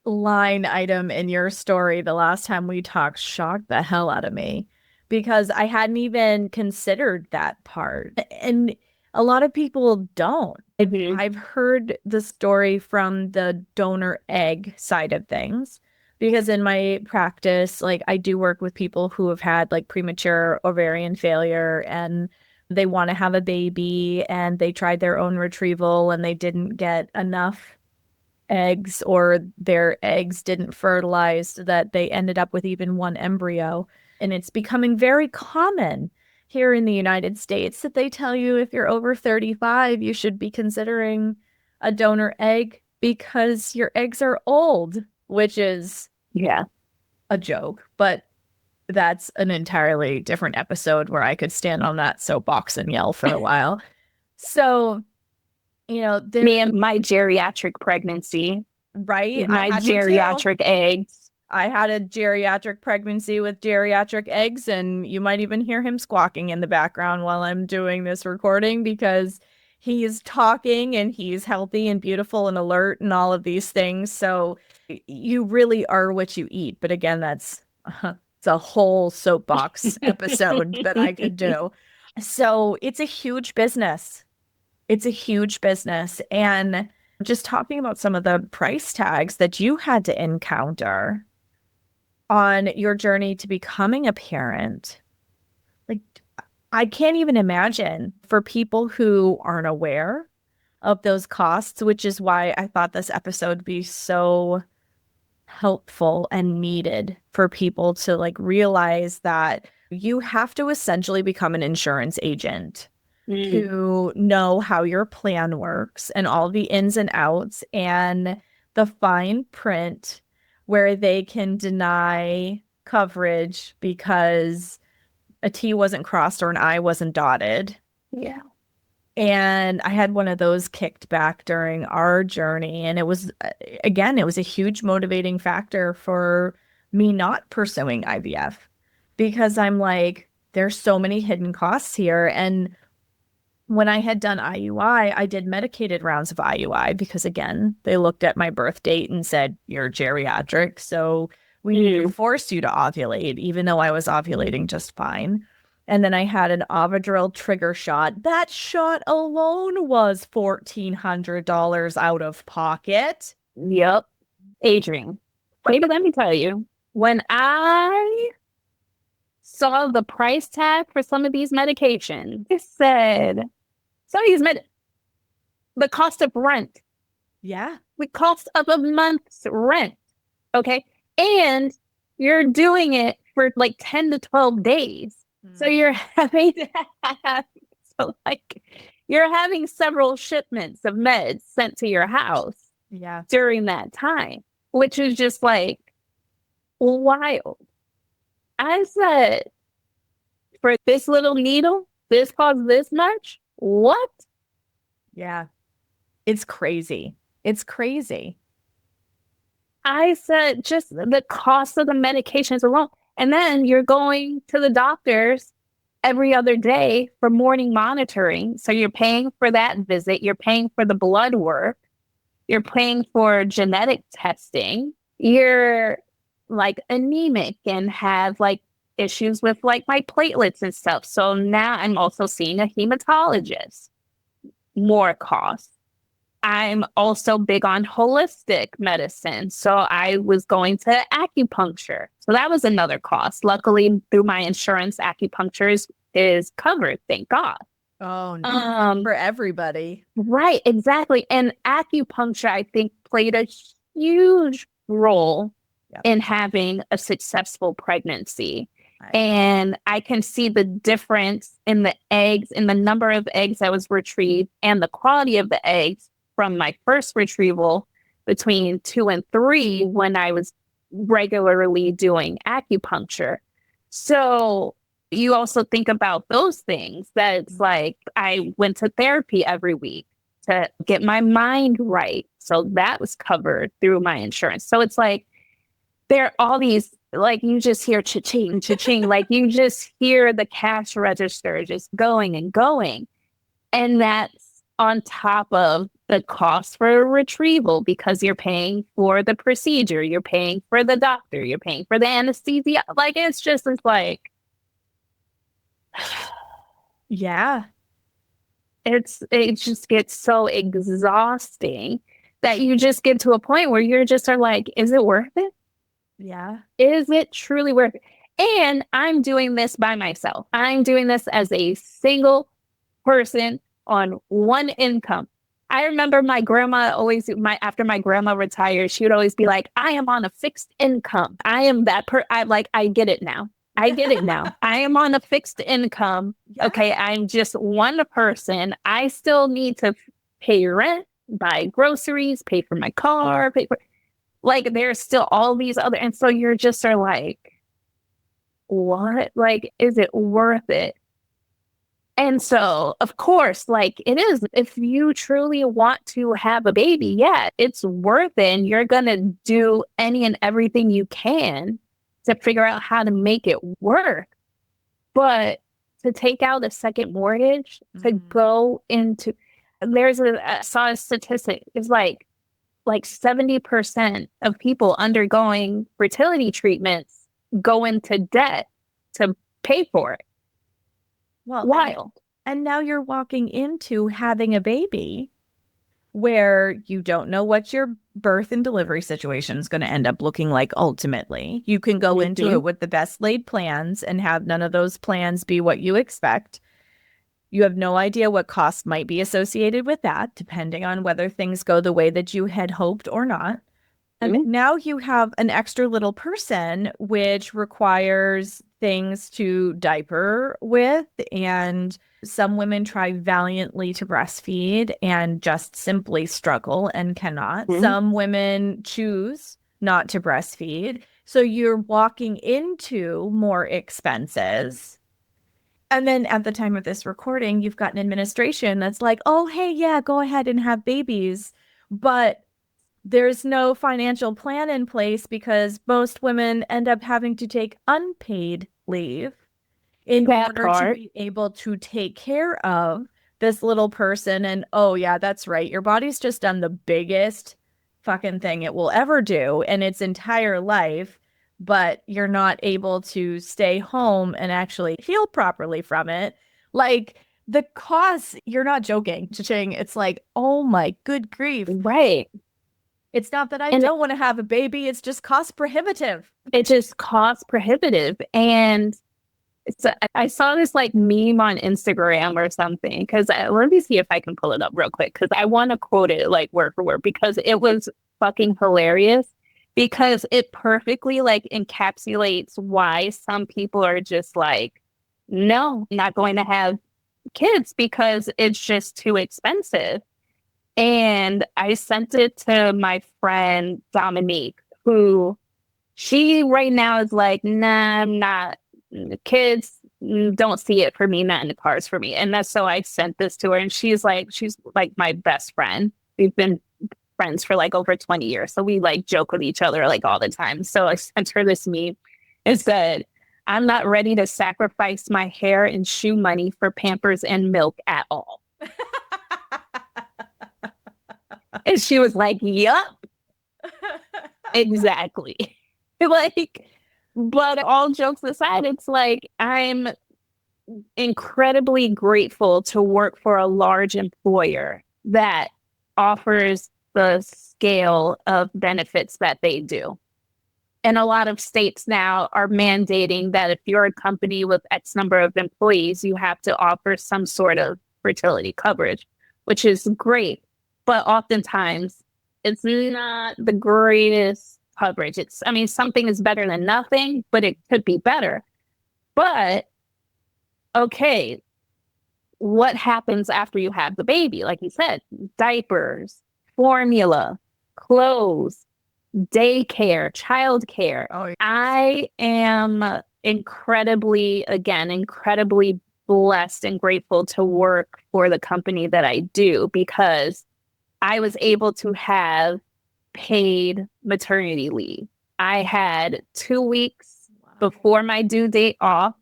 line item in your story the last time we talked shocked the hell out of me, because I hadn't even considered that part. And a lot of people don't. Mm-hmm. I've heard the story from the donor egg side of things, because in my practice, like I do work with people who have had like premature ovarian failure and they want to have a baby and they tried their own retrieval and they didn't get enough eggs, or their eggs didn't fertilize, so that they ended up with even 1 embryo. And it's becoming very common here in the United States that they tell you if you're over 35, you should be considering a donor egg because your eggs are old, which is a joke. But that's an entirely different episode where I could stand on that soapbox and yell for a while. So, you know, me and my geriatric pregnancy, right? My geriatric eggs. I had a geriatric pregnancy with geriatric eggs, and you might even hear him squawking in the background while I'm doing this recording, because he's talking and he's healthy and beautiful and alert and all of these things. So you really are what you eat. But again, that's it's a whole soapbox episode that I could do. So it's a huge business. It's a huge business. And just talking about some of the price tags that you had to encounter on your journey to becoming a parent, like, I can't even imagine for people who aren't aware of those costs, which is why I thought this episode would be so helpful and needed for people to like realize that you have to essentially become an insurance agent to know how your plan works and all the ins and outs and the fine print where they can deny coverage because a T wasn't crossed or an I wasn't dotted. Yeah. And I had one of those kicked back during our journey. And it was, again, it was a huge motivating factor for me not pursuing IVF because I'm like, there's so many hidden costs here. And when I had done IUI, I did medicated rounds of IUI because, again, they looked at my birth date and said, you're geriatric. So we need to force you to ovulate, even though I was ovulating just fine. And then I had an Ovidrel trigger shot. That shot alone was $1,400 out of pocket. Yep. Adrian, maybe let me tell you, when I saw the price tag for some of these medications, it said, some of these the cost of rent, Yeah. the cost of a month's rent. Okay. And you're doing it for like 10 to 12 days. So you're having to have, so like you're having several shipments of meds sent to your house Yeah. during that time, which is just like wild. I said, for this little needle, this costs this much? What? Yeah. It's crazy. It's crazy. I said, just the cost of the medications alone. And then you're going to the doctors every other day for morning monitoring. So you're paying for that visit. You're paying for the blood work. You're paying for genetic testing. You're like anemic and have like issues with like my platelets and stuff. So now I'm also seeing a hematologist. More costs. I'm also big on holistic medicine. So I was going to acupuncture. So that was another cost. Luckily, through my insurance, acupuncture is covered, thank God. Oh, no. For everybody. Right, exactly. And acupuncture, I think, played a huge role in having a successful pregnancy. And I can see the difference in the eggs, in the number of eggs that was retrieved and the quality of the eggs from my first retrieval between 2 and 3 when I was regularly doing acupuncture. So you also think about those things that it's like I went to therapy every week to get my mind right. So that was covered through my insurance. So it's like there are all these, like you just hear cha-ching, cha-ching, like you just hear the cash register just going and going. And that's on top of the cost for a retrieval because you're paying for the procedure, you're paying for the doctor, you're paying for the anesthesia. Like it's like, yeah, it just gets so exhausting that you just get to a point where you're just are like, is it worth it? Yeah. Is it truly worth it? And I'm doing this by myself. I'm doing this as a single person on one income. I remember my grandma after my grandma retired, she would always be like, I am on a fixed income. I am that I get it now. I get it now. I am on a fixed income. Yeah. Okay. I'm just one person. I still need to pay rent, buy groceries, pay for my car, like there's still all these other, and so you're just are like, what? Like, is it worth it? And so, of course, like it is, if you truly want to have a baby, yeah, it's worth it. And you're going to do any and everything you can to figure out how to make it work. But to take out a second mortgage, to go into, I saw a statistic, it's like 70% of people undergoing fertility treatments go into debt to pay for it. Well, wild. And now you're walking into having a baby where you don't know what your birth and delivery situation is going to end up looking like ultimately. You can go into it with the best laid plans and have none of those plans be what you expect. You have no idea what costs might be associated with that, depending on whether things go the way that you had hoped or not. And now you have an extra little person, which requires things to diaper with. And some women try valiantly to breastfeed and just simply struggle and cannot. Some women choose not to breastfeed. So you're walking into more expenses. And then at the time of this recording, you've got an administration that's like, oh, hey, yeah, go ahead and have babies. But there's no financial plan in place because most women end up having to take unpaid leave in order to be able to take care of this little person. And oh, yeah, that's right. Your body's just done the biggest fucking thing it will ever do in its entire life, but you're not able to stay home and actually heal properly from it. Like, the costs, you're not joking, cha-ching. It's like, oh my good grief. Right. It's not that I don't want to have a baby. It's just cost prohibitive. It's just cost prohibitive. And I saw this like meme on Instagram or something, because let me see if I can pull it up real quick, because I want to quote it like word for word, because it was fucking hilarious, because it perfectly like encapsulates why some people are just like, no, not going to have kids because it's just too expensive. And I sent it to my friend Dominique, who she right now is like, nah, I'm not. Kids don't see it for me, not in the cards for me. And that's so I sent this to her, and she's like my best friend. We've been friends for like over 20 years. So we like joke with each other like all the time. So I sent her this meme. It said, I'm not ready to sacrifice my hair and shoe money for Pampers and milk at all. And she was like, yup, exactly. Like, but all jokes aside, it's like, I'm incredibly grateful to work for a large employer that offers the scale of benefits that they do. And a lot of states now are mandating that if you're a company with X number of employees, you have to offer some sort of fertility coverage, which is great. But oftentimes it's not the greatest coverage. Something is better than nothing, but it could be better. But okay, what happens after you have the baby? Like you said, diapers, formula, clothes, daycare, childcare. Oh, I am incredibly blessed and grateful to work for the company that I do, because I was able to have paid maternity leave. I had 2 weeks before my due date off.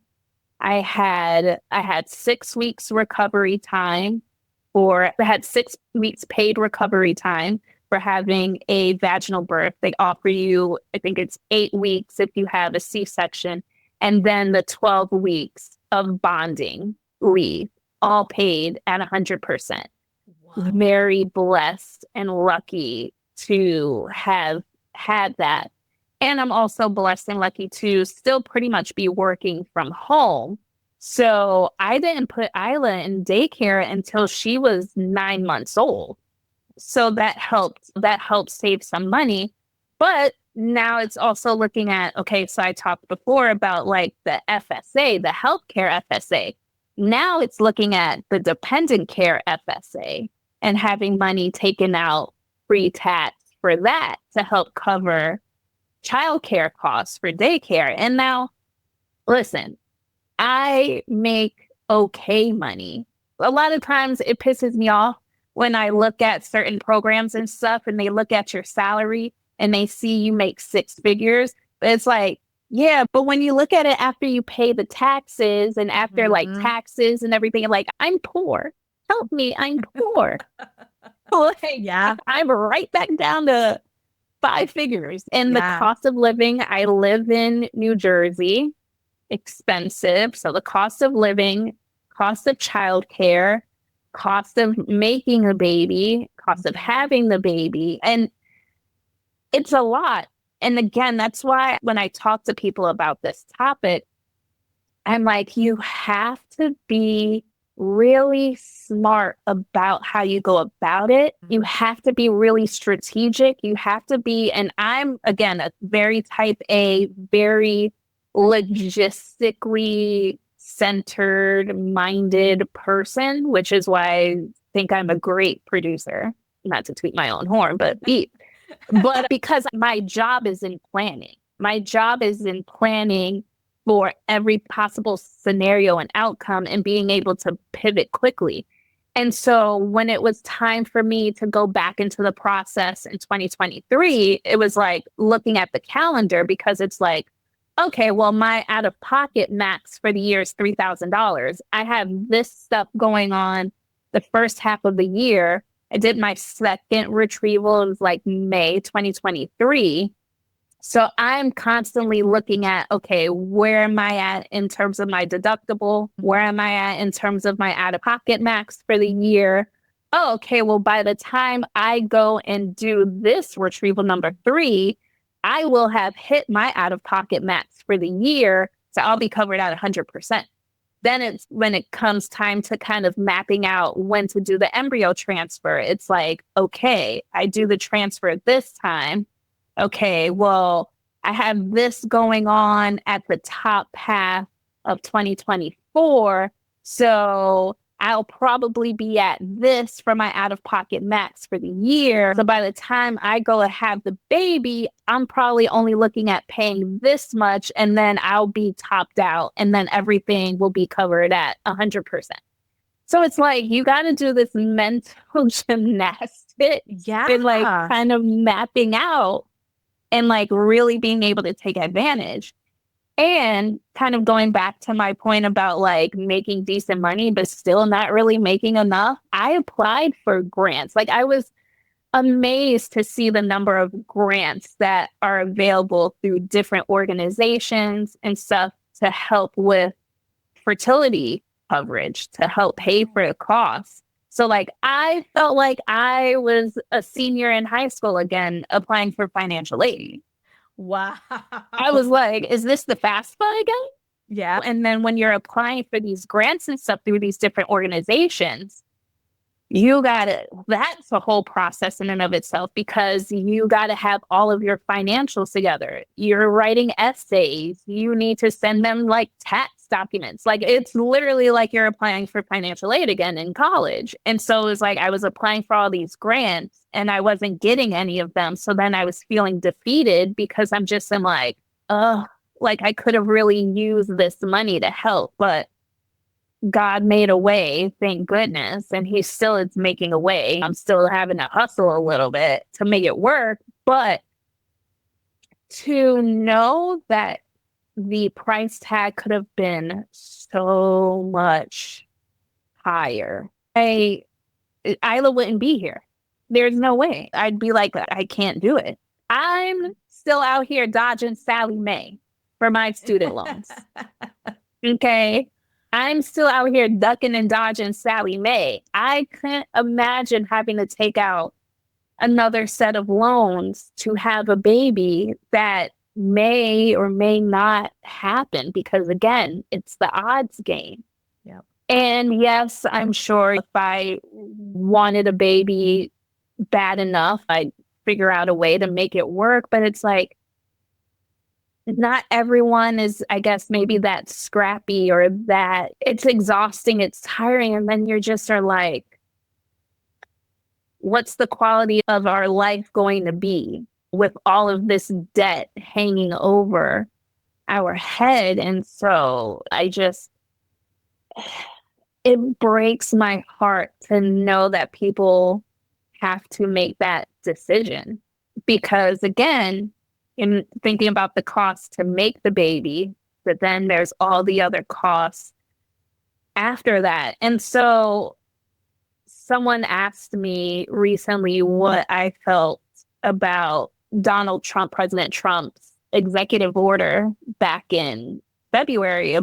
I had 6 weeks recovery time I had 6 weeks paid recovery time for having a vaginal birth. They offer you, I think it's 8 weeks if you have a C-section, and then the 12 weeks of bonding leave, all paid at 100%. Wow. Very blessed and lucky to have had that. And I'm also blessed and lucky to still pretty much be working from home. So I didn't put Isla in daycare until she was 9 months old. So that helped save some money. But now it's also looking at, okay, so I talked before about like the FSA, the healthcare FSA. Now it's looking at the dependent care FSA and having money taken out pre-tax for that to help cover childcare costs for daycare. And now, listen, I make okay money. A lot of times it pisses me off when I look at certain programs and stuff and they look at your salary and they see you make 6 figures. But it's like, yeah, but when you look at it after you pay the taxes and after like taxes and everything, like, I'm poor. Help me, I'm poor. Like, yeah, I'm right back down to 5 figures. And the cost of living, I live in New Jersey, expensive. So the cost of living, cost of childcare, cost of making a baby, cost of having the baby. And it's a lot. And again, that's why when I talk to people about this topic, I'm like, you have to be really smart about how you go about it. You have to be really strategic. You have to be, and I'm, again, a very type A, very logistically centered, minded person, which is why I think I'm a great producer. Not to toot my own horn, but because my job is in planning. My job is in planning for every possible scenario and outcome and being able to pivot quickly. And so when it was time for me to go back into the process in 2023, it was like looking at the calendar, because it's like, okay, well, my out-of-pocket max for the year is $3,000. I have this stuff going on the first half of the year. I did my second retrieval. It was like May 2023. So I'm constantly looking at, okay, where am I at in terms of my deductible? Where am I at in terms of my out-of-pocket max for the year? Oh, okay, well, by the time I go and do this retrieval number 3, I will have hit my out-of-pocket max for the year. So I'll be covered at 100%. Then it's when it comes time to kind of mapping out when to do the embryo transfer. It's like, okay, I do the transfer this time. Okay, well, I have this going on at the top half of 2024. So I'll probably be at this for my out-of-pocket max for the year. So by the time I go and have the baby, I'm probably only looking at paying this much, and then I'll be topped out, and then everything will be covered at 100%. So it's like, you got to do this mental gymnastics and like kind of mapping out and like really being able to take advantage. And kind of going back to my point about like making decent money, but still not really making enough. I applied for grants. Like, I was amazed to see the number of grants that are available through different organizations and stuff to help with fertility coverage, to help pay for the costs. So like, I felt like I was a senior in high school again, applying for financial aid. Wow. I was like, is this the FAFSA again? Yeah. And then when you're applying for these grants and stuff through these different organizations, that's a whole process in and of itself, because you got to have all of your financials together. You're writing essays. You need to send them like tax documents. Like, it's literally like you're applying for financial aid again in college. And so it was like, I was applying for all these grants and I wasn't getting any of them. So then I was feeling defeated, because I'm like, oh, like I could have really used this money to help, but God made a way, thank goodness. And he still is making a way. I'm still having to hustle a little bit to make it work. But to know that the price tag could have been so much higher, Isla wouldn't be here. There's no way. I'd be like, I can't do it. I'm still out here dodging Sally Mae for my student loans. Okay. I'm still out here ducking and dodging Sally Mae. I couldn't imagine having to take out another set of loans to have a baby that may or may not happen, because again, it's the odds game. Yep. And yes, I'm sure if I wanted a baby bad enough, I'd figure out a way to make it work. But it's like, not everyone is, I guess, maybe that scrappy, or that it's exhausting, it's tiring. And then you just are like, what's the quality of our life going to be with all of this debt hanging over our head? And so it breaks my heart to know that people have to make that decision, because again, in thinking about the cost to make the baby, but then there's all the other costs after that. And so someone asked me recently what I felt about President Trump's executive order back in February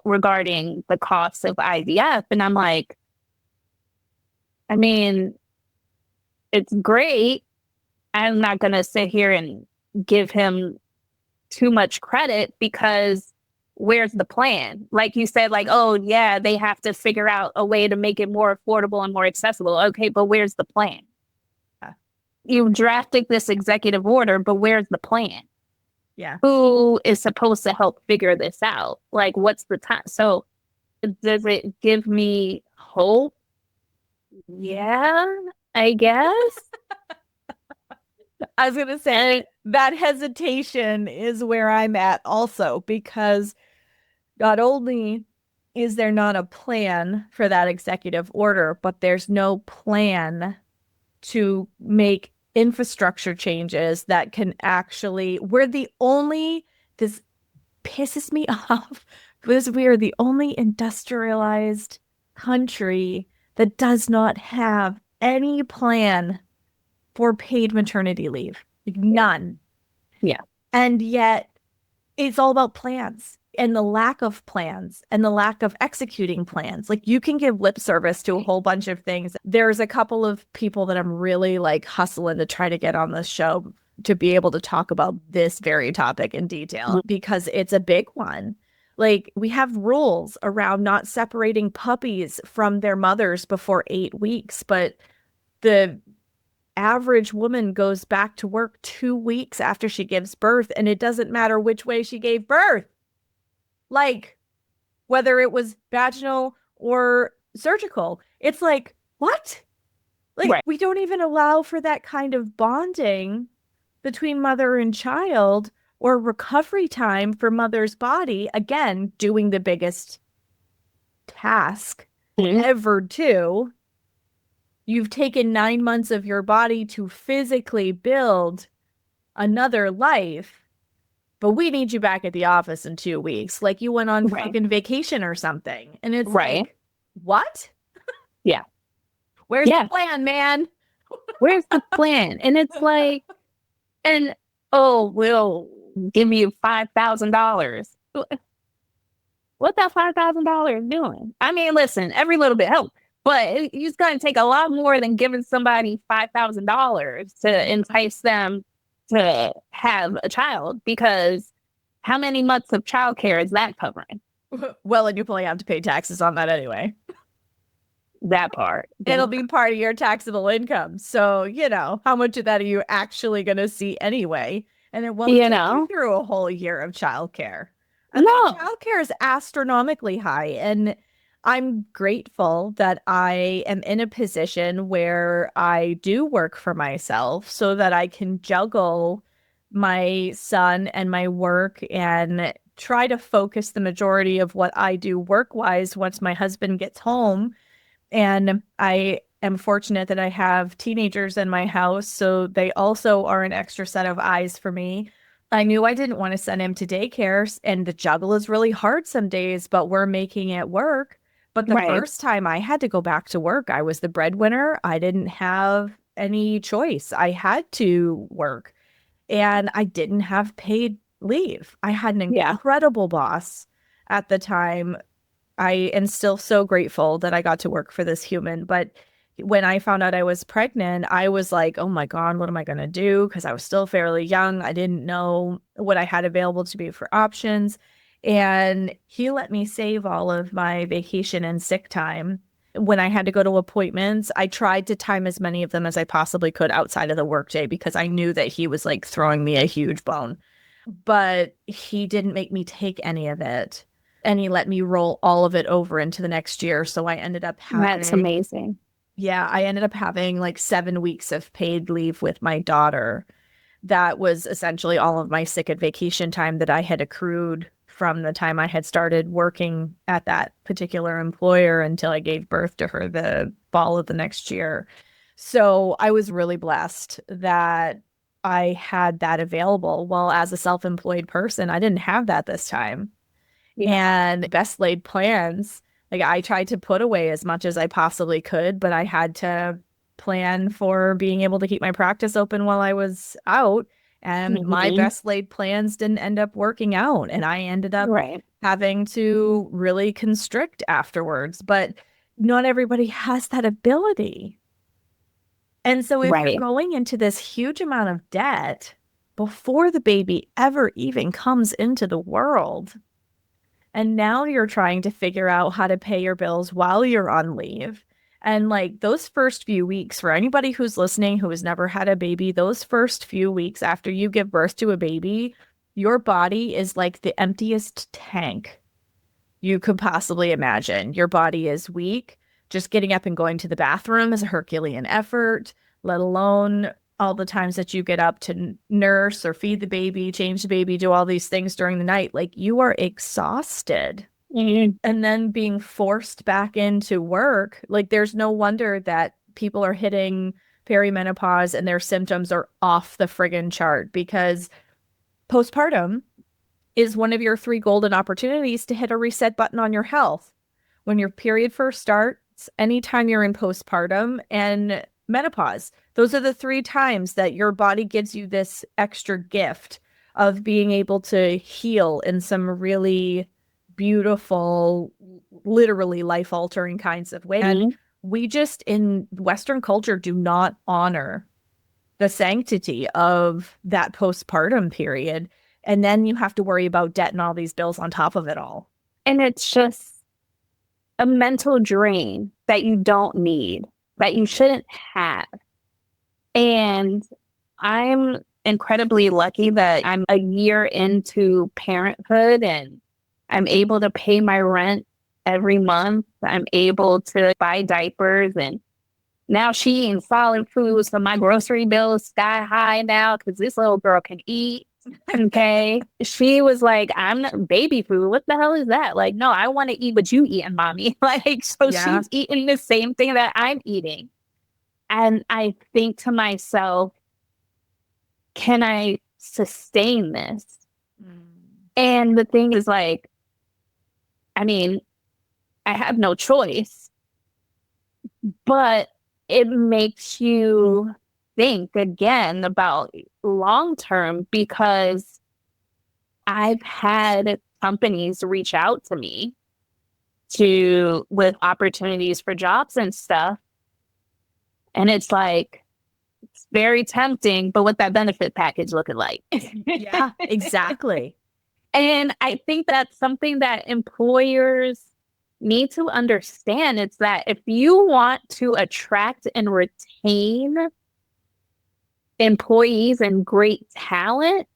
regarding the cost of IVF. And I'm like, I mean, it's great. I'm not going to sit here and give him too much credit because where's the plan? Like you said, like, oh, yeah, they have to figure out a way to make it more affordable and more accessible. Okay, but where's the plan? You drafted this executive order, but where's the plan? Yeah. Who is supposed to help figure this out? Like, what's the time? So, does it give me hope? Yeah, I guess. I was going to say that hesitation is where I'm at also, because not only is there not a plan for that executive order, but there's no plan to make infrastructure changes that can actually, this pisses me off, because we are the only industrialized country that does not have any plan for paid maternity leave. Like none. Yeah. And yet it's all about plans and the lack of plans and the lack of executing plans. Like you can give lip service to a whole bunch of things. There's a couple of people that I'm really like hustling to try to get on this show to be able to talk about this very topic in detail because it's a big one. Like we have rules around not separating puppies from their mothers before 8 weeks, but the average woman goes back to work 2 weeks after she gives birth, and it doesn't matter which way she gave birth. Like, whether it was vaginal or surgical. It's like, what? Like, Right. we don't even allow for that kind of bonding between mother and child or recovery time for mother's body. Again, doing the biggest task ever do. You've taken 9 months of your body to physically build another life, but we need you back at the office in 2 weeks. Like you went on fucking vacation or something. And it's like, what? Yeah. Where's the plan, man? Where's the plan? And it's like, and oh, we'll give you $5,000. What that $5,000 doing? I mean, listen, every little bit helps. But it's going to take a lot more than giving somebody $5,000 to entice them to have a child, because how many months of childcare is that covering? Well, and you probably have to pay taxes on that anyway. That part. It'll be part of your taxable income. So, how much of that are you actually going to see anyway? And it won't take you through a whole year of childcare. No. Childcare is astronomically high. And I'm grateful that I am in a position where I do work for myself so that I can juggle my son and my work and try to focus the majority of what I do work-wise once my husband gets home. And I am fortunate that I have teenagers in my house, so they also are an extra set of eyes for me. I knew I didn't want to send him to daycare, and the juggle is really hard some days, but we're making it work. But the first time I had to go back to work, I was the breadwinner. I didn't have any choice. I had to work, and I didn't have paid leave. I had an incredible boss at the time. I am still so grateful that I got to work for this human. But when I found out I was pregnant, I was like, oh my God, what am I going to do? Because I was still fairly young. I didn't know what I had available to me for options. And he let me save all of my vacation and sick time. When I had to go to appointments, I tried to time as many of them as I possibly could outside of the workday because I knew that he was like throwing me a huge bone. But he didn't make me take any of it. And he let me roll all of it over into the next year. So I ended up having... That's amazing. Yeah, I ended up having like 7 weeks of paid leave with my daughter. That was essentially all of my sick and vacation time that I had accrued from the time I had started working at that particular employer until I gave birth to her the fall of the next year. So I was really blessed that I had that available. Well, as a self-employed person, I didn't have that this time. And best laid plans, like I tried to put away as much as I possibly could, but I had to plan for being able to keep my practice open while I was out. And my best laid plans didn't end up working out. And I ended up having to really constrict afterwards. But not everybody has that ability. And so if you're Right. going into this huge amount of debt before the baby ever even comes into the world, and now you're trying to figure out how to pay your bills while you're on leave. And like those first few weeks, for anybody who's listening who has never had a baby, those first few weeks after you give birth to a baby, your body is like the emptiest tank you could possibly imagine. Your body is weak. Just getting up and going to the bathroom is a Herculean effort, let alone all the times that you get up to nurse or feed the baby, change the baby, do all these things during the night. Like you are exhausted. Mhm. And then being forced back into work, like there's no wonder that people are hitting perimenopause and their symptoms are off the friggin' chart because postpartum is one of your three golden opportunities to hit a reset button on your health. When your period first starts, anytime you're in postpartum and menopause, those are the three times that your body gives you this extra gift of being able to heal in some really beautiful, literally life altering kinds of ways. And we just in Western culture do not honor the sanctity of that postpartum period. And then you have to worry about debt and all these bills on top of it all. And it's just a mental drain that you don't need, that you shouldn't have. And I'm incredibly lucky that I'm a year into parenthood and I'm able to pay my rent every month. I'm able to buy diapers, and now she eating solid food. So my grocery bill is sky high now because this little girl can eat. Okay. She was like, I'm not baby food. What the hell is that? Like, no, I want to eat what you eating, mommy. Like, so Yeah. she's eating the same thing that I'm eating. And I think to myself, can I sustain this? And the thing is, like, I mean, I have no choice, but it makes you think again about long term because I've had companies reach out to me with opportunities for jobs and stuff. And it's like, it's very tempting, but what that benefit package looking like? Yeah, exactly. And I think that's something that employers need to understand. It's that if you want to attract and retain employees and great talent,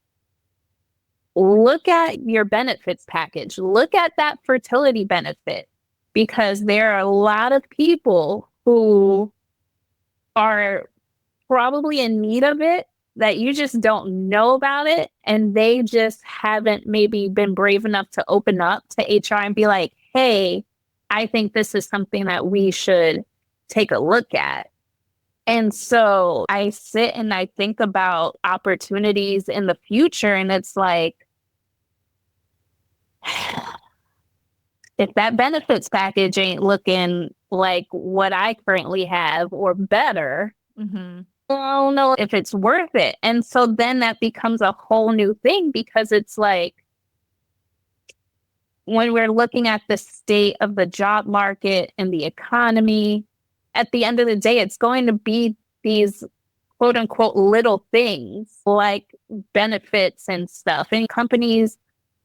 look at your benefits package. Look at that fertility benefit, because there are a lot of people who are probably in need of it that you just don't know about it. And they just haven't maybe been brave enough to open up to HR and be like, hey, I think this is something that we should take a look at. And so I sit and I think about opportunities in the future, and it's like, if that benefits package ain't looking like what I currently have or better, Mm-hmm. I don't know if it's worth it. And so then that becomes a whole new thing, because it's like, when we're looking at the state of the job market and the economy, at the end of the day, it's going to be these quote unquote little things like benefits and stuff. And companies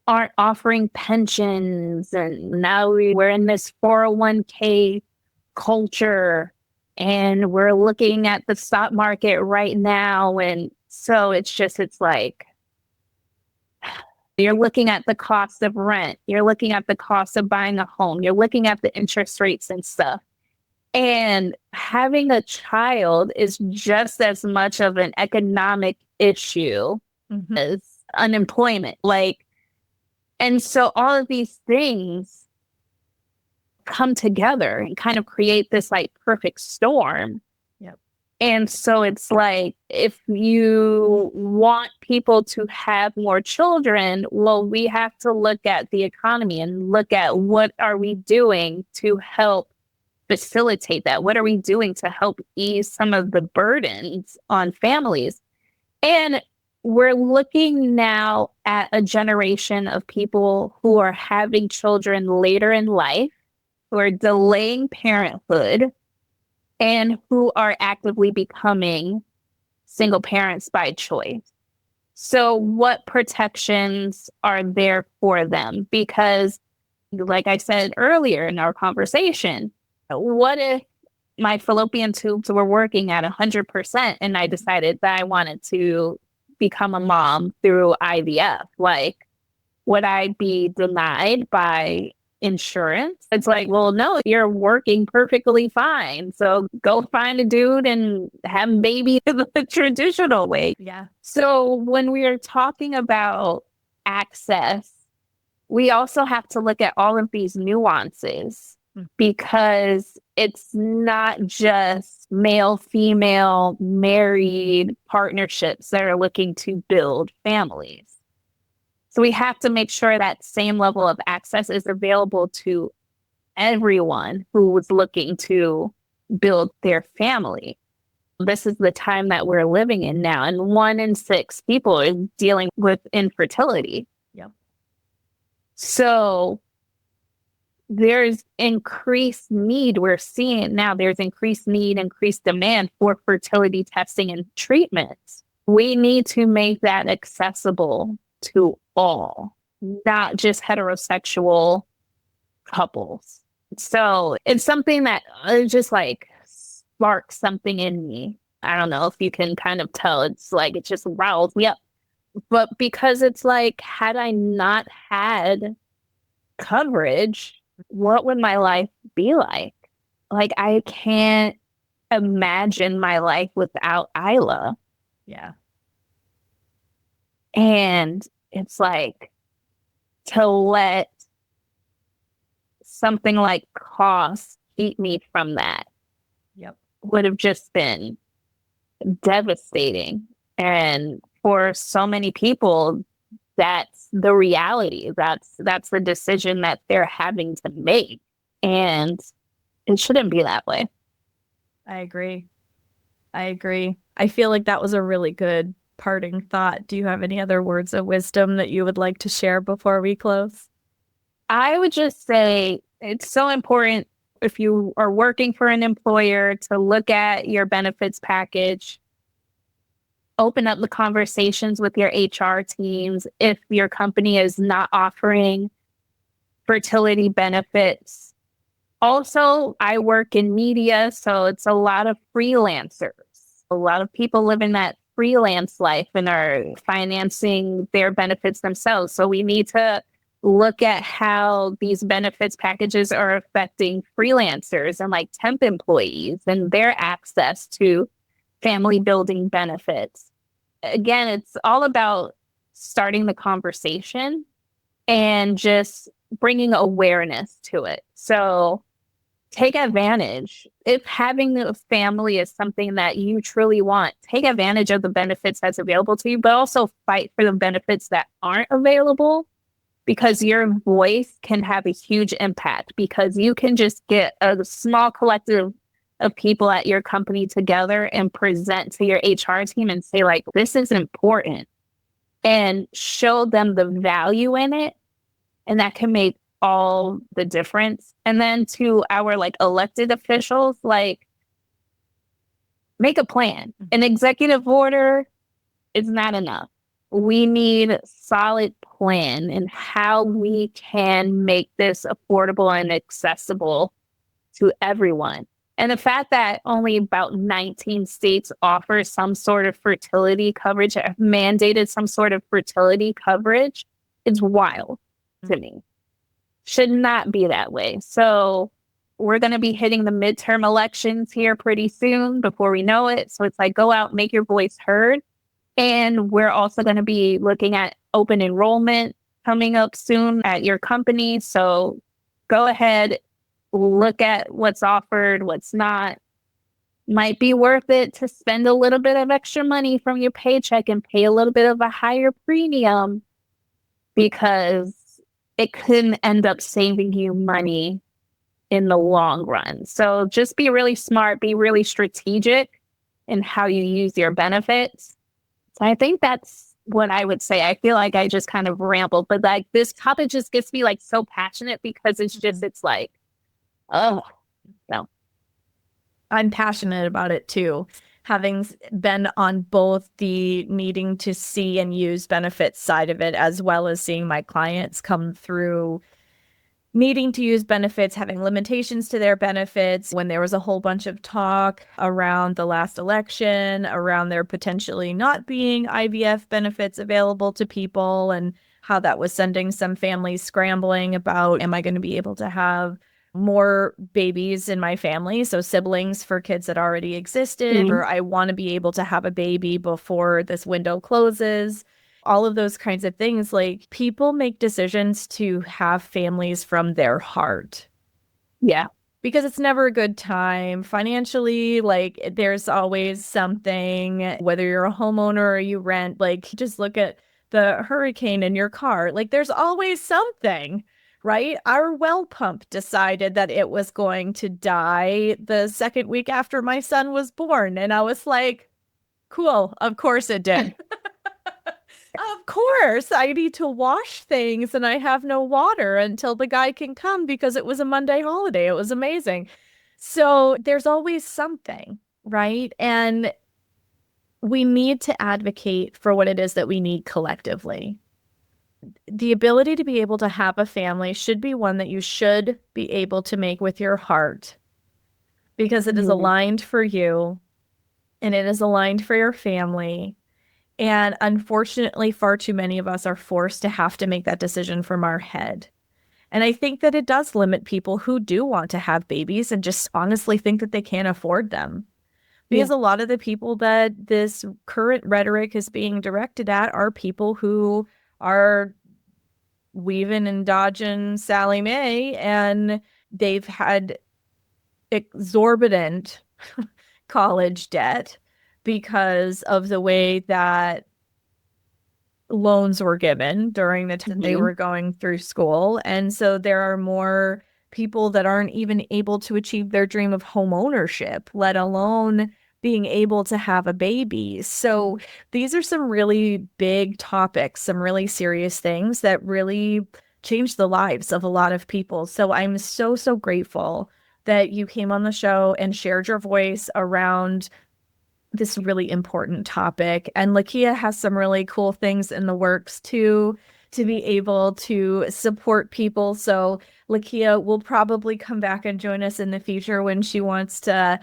aren't offering pensions. And now we're in this 401k culture, and we're looking at the stock market right now. And so it's like, you're looking at the cost of rent. You're looking at the cost of buying a home. You're looking at the interest rates and stuff. And having a child is just as much of an economic issue Mm-hmm. as unemployment. Like, and so all of these things come together and kind of create this like perfect storm. Yep. And so it's like, if you want people to have more children, well, we have to look at the economy and look at what are we doing to help facilitate that? What are we doing to help ease some of the burdens on families? And we're looking now at a generation of people who are having children later in life, who are delaying parenthood. and who are actively becoming single parents by choice. So what protections are there for them? Because like I said earlier in our conversation, what if my fallopian tubes were working at 100% and I decided that I wanted to become a mom through IVF? Like, would I be denied by insurance? It's like, well, no, you're working perfectly fine. So go find a dude and have a baby the traditional way. Yeah. So when we are talking about access, we also have to look at all of these nuances because it's not just male, female, married partnerships that are looking to build families. So we have to make sure that same level of access is available to everyone who was looking to build their family. This is the time that we're living in now, and 1 in 6 people is dealing with infertility. Yep. So there's increased need. We're seeing it now. There's increased need, increased demand for fertility testing and treatments. We need to make that accessible to all, not just heterosexual couples. So it's something that just like sparks something in me. I don't know if you can kind of tell. It's like it just riles me up. But because it's like, had I not had coverage, what would my life be like? Like, I can't imagine my life without Isla. Yeah. And it's like to let something like cost keep me from that Yep. would have just been devastating. And for so many people, that's the reality. That's the decision that they're having to make. And it shouldn't be that way. I agree. I feel like that was a really good parting thought. Do you have any other words of wisdom that you would like to share before we close? I would just say it's so important if you are working for an employer to look at your benefits package, open up the conversations with your HR teams. If your company is not offering fertility benefits. Also, I work in media, so it's a lot of freelancers. A lot of people live in that freelance life and are financing their benefits themselves. So we need to look at how these benefits packages are affecting freelancers and like temp employees and their access to family building benefits. Again, it's all about starting the conversation and just bringing awareness to it. So take advantage. If having a family is something that you truly want, take advantage of the benefits that's available to you, but also fight for the benefits that aren't available, because your voice can have a huge impact, because you can just get a small collective of people at your company together and present to your HR team and say, like, this is important, and show them the value in it. And that can make all the difference. And then to our like elected officials, like, make a plan. An executive order is not enough. We need a solid plan in how we can make this affordable and accessible to everyone. And the fact that only about 19 states offer some sort of fertility coverage, have mandated some sort of fertility coverage, is wild to me. Should not be that way. So we're going to be hitting the midterm elections here pretty soon before we know it. So it's like, go out, make your voice heard. And we're also going to be looking at open enrollment coming up soon at your company. So go ahead, look at what's offered, what's not. Might be worth it to spend a little bit of extra money from your paycheck and pay a little bit of a higher premium, because it could end up saving you money in the long run. So just be really smart, be really strategic in how you use your benefits. So I think that's what I would say. I feel like I just kind of rambled, but like this topic just gets me like so passionate, because it's like, oh, no. I'm passionate about it too, having been on both the needing to see and use benefits side of it, as well as seeing my clients come through needing to use benefits, having limitations to their benefits. When there was a whole bunch of talk around the last election, around there potentially not being IVF benefits available to people, and how that was sending some families scrambling about, am I going to be able to have more babies in my family? So siblings for kids that already existed, or I want to be able to have a baby before this window closes. All of those kinds of things. Like, people make decisions to have families from their heart. Yeah. Because it's never a good time financially. Like, there's always something, whether you're a homeowner or you rent, like, just look at the hurricane in your car. Like, there's always something, right? Our well pump decided that it was going to die the second week after my son was born. And I was like, cool, of course it did. Of course, I need to wash things and I have no water until the guy can come because it was a Monday holiday. It was amazing. So there's always something, right? And we need to advocate for what it is that we need collectively. The ability to be able to have a family should be one that you should be able to make with your heart, because it is aligned for you and it is aligned for your family. And unfortunately, far too many of us are forced to have to make that decision from our head. And I think that it does limit people who do want to have babies and just honestly think that they can't afford them. Because a lot of the people that this current rhetoric is being directed at are people who are weaving and dodging Sally Mae, and they've had exorbitant college debt because of the way that loans were given during the time they were going through school. And so there are more people that aren't even able to achieve their dream of home ownership, let alone being able to have a baby. So these are some really big topics, some really serious things that really change the lives of a lot of people. So I'm so, so grateful that you came on the show and shared your voice around this really important topic. And Lakia has some really cool things in the works too, to be able to support people. So Lakia will probably come back and join us in the future when she wants to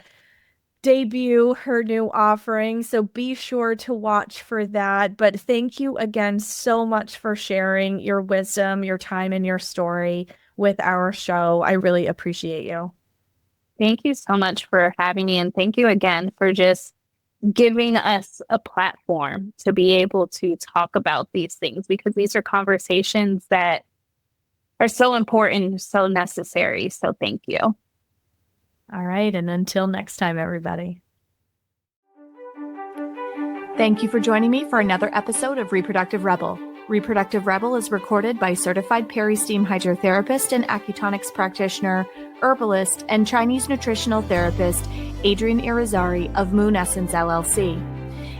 debut her new offering. So be sure to watch for that. But thank you again so much for sharing your wisdom, your time, and your story with our show. I really appreciate you. Thank you so much for having me. And thank you again for just giving us a platform to be able to talk about these things, because these are conversations that are so important, so necessary. So thank you. All right. And until next time, everybody. Thank you for joining me for another episode of Reproductive Rebel. Reproductive Rebel is recorded by certified peri-steam hydrotherapist and acutonics practitioner, herbalist, and Chinese nutritional therapist Adrienne Irizarry of Moon Essence LLC.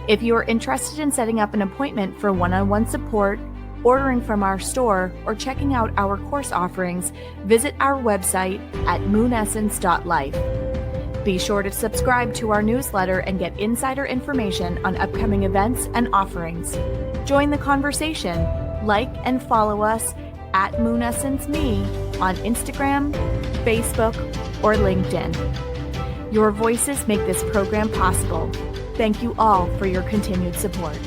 If you are interested in setting up an appointment for one-on-one support, ordering from our store, or checking out our course offerings, visit our website at moonessence.life. Be sure to subscribe to our newsletter and get insider information on upcoming events and offerings. Join the conversation. Like and follow us at MoonEssenceMe on Instagram, Facebook, or LinkedIn. Your voices make this program possible. Thank you all for your continued support.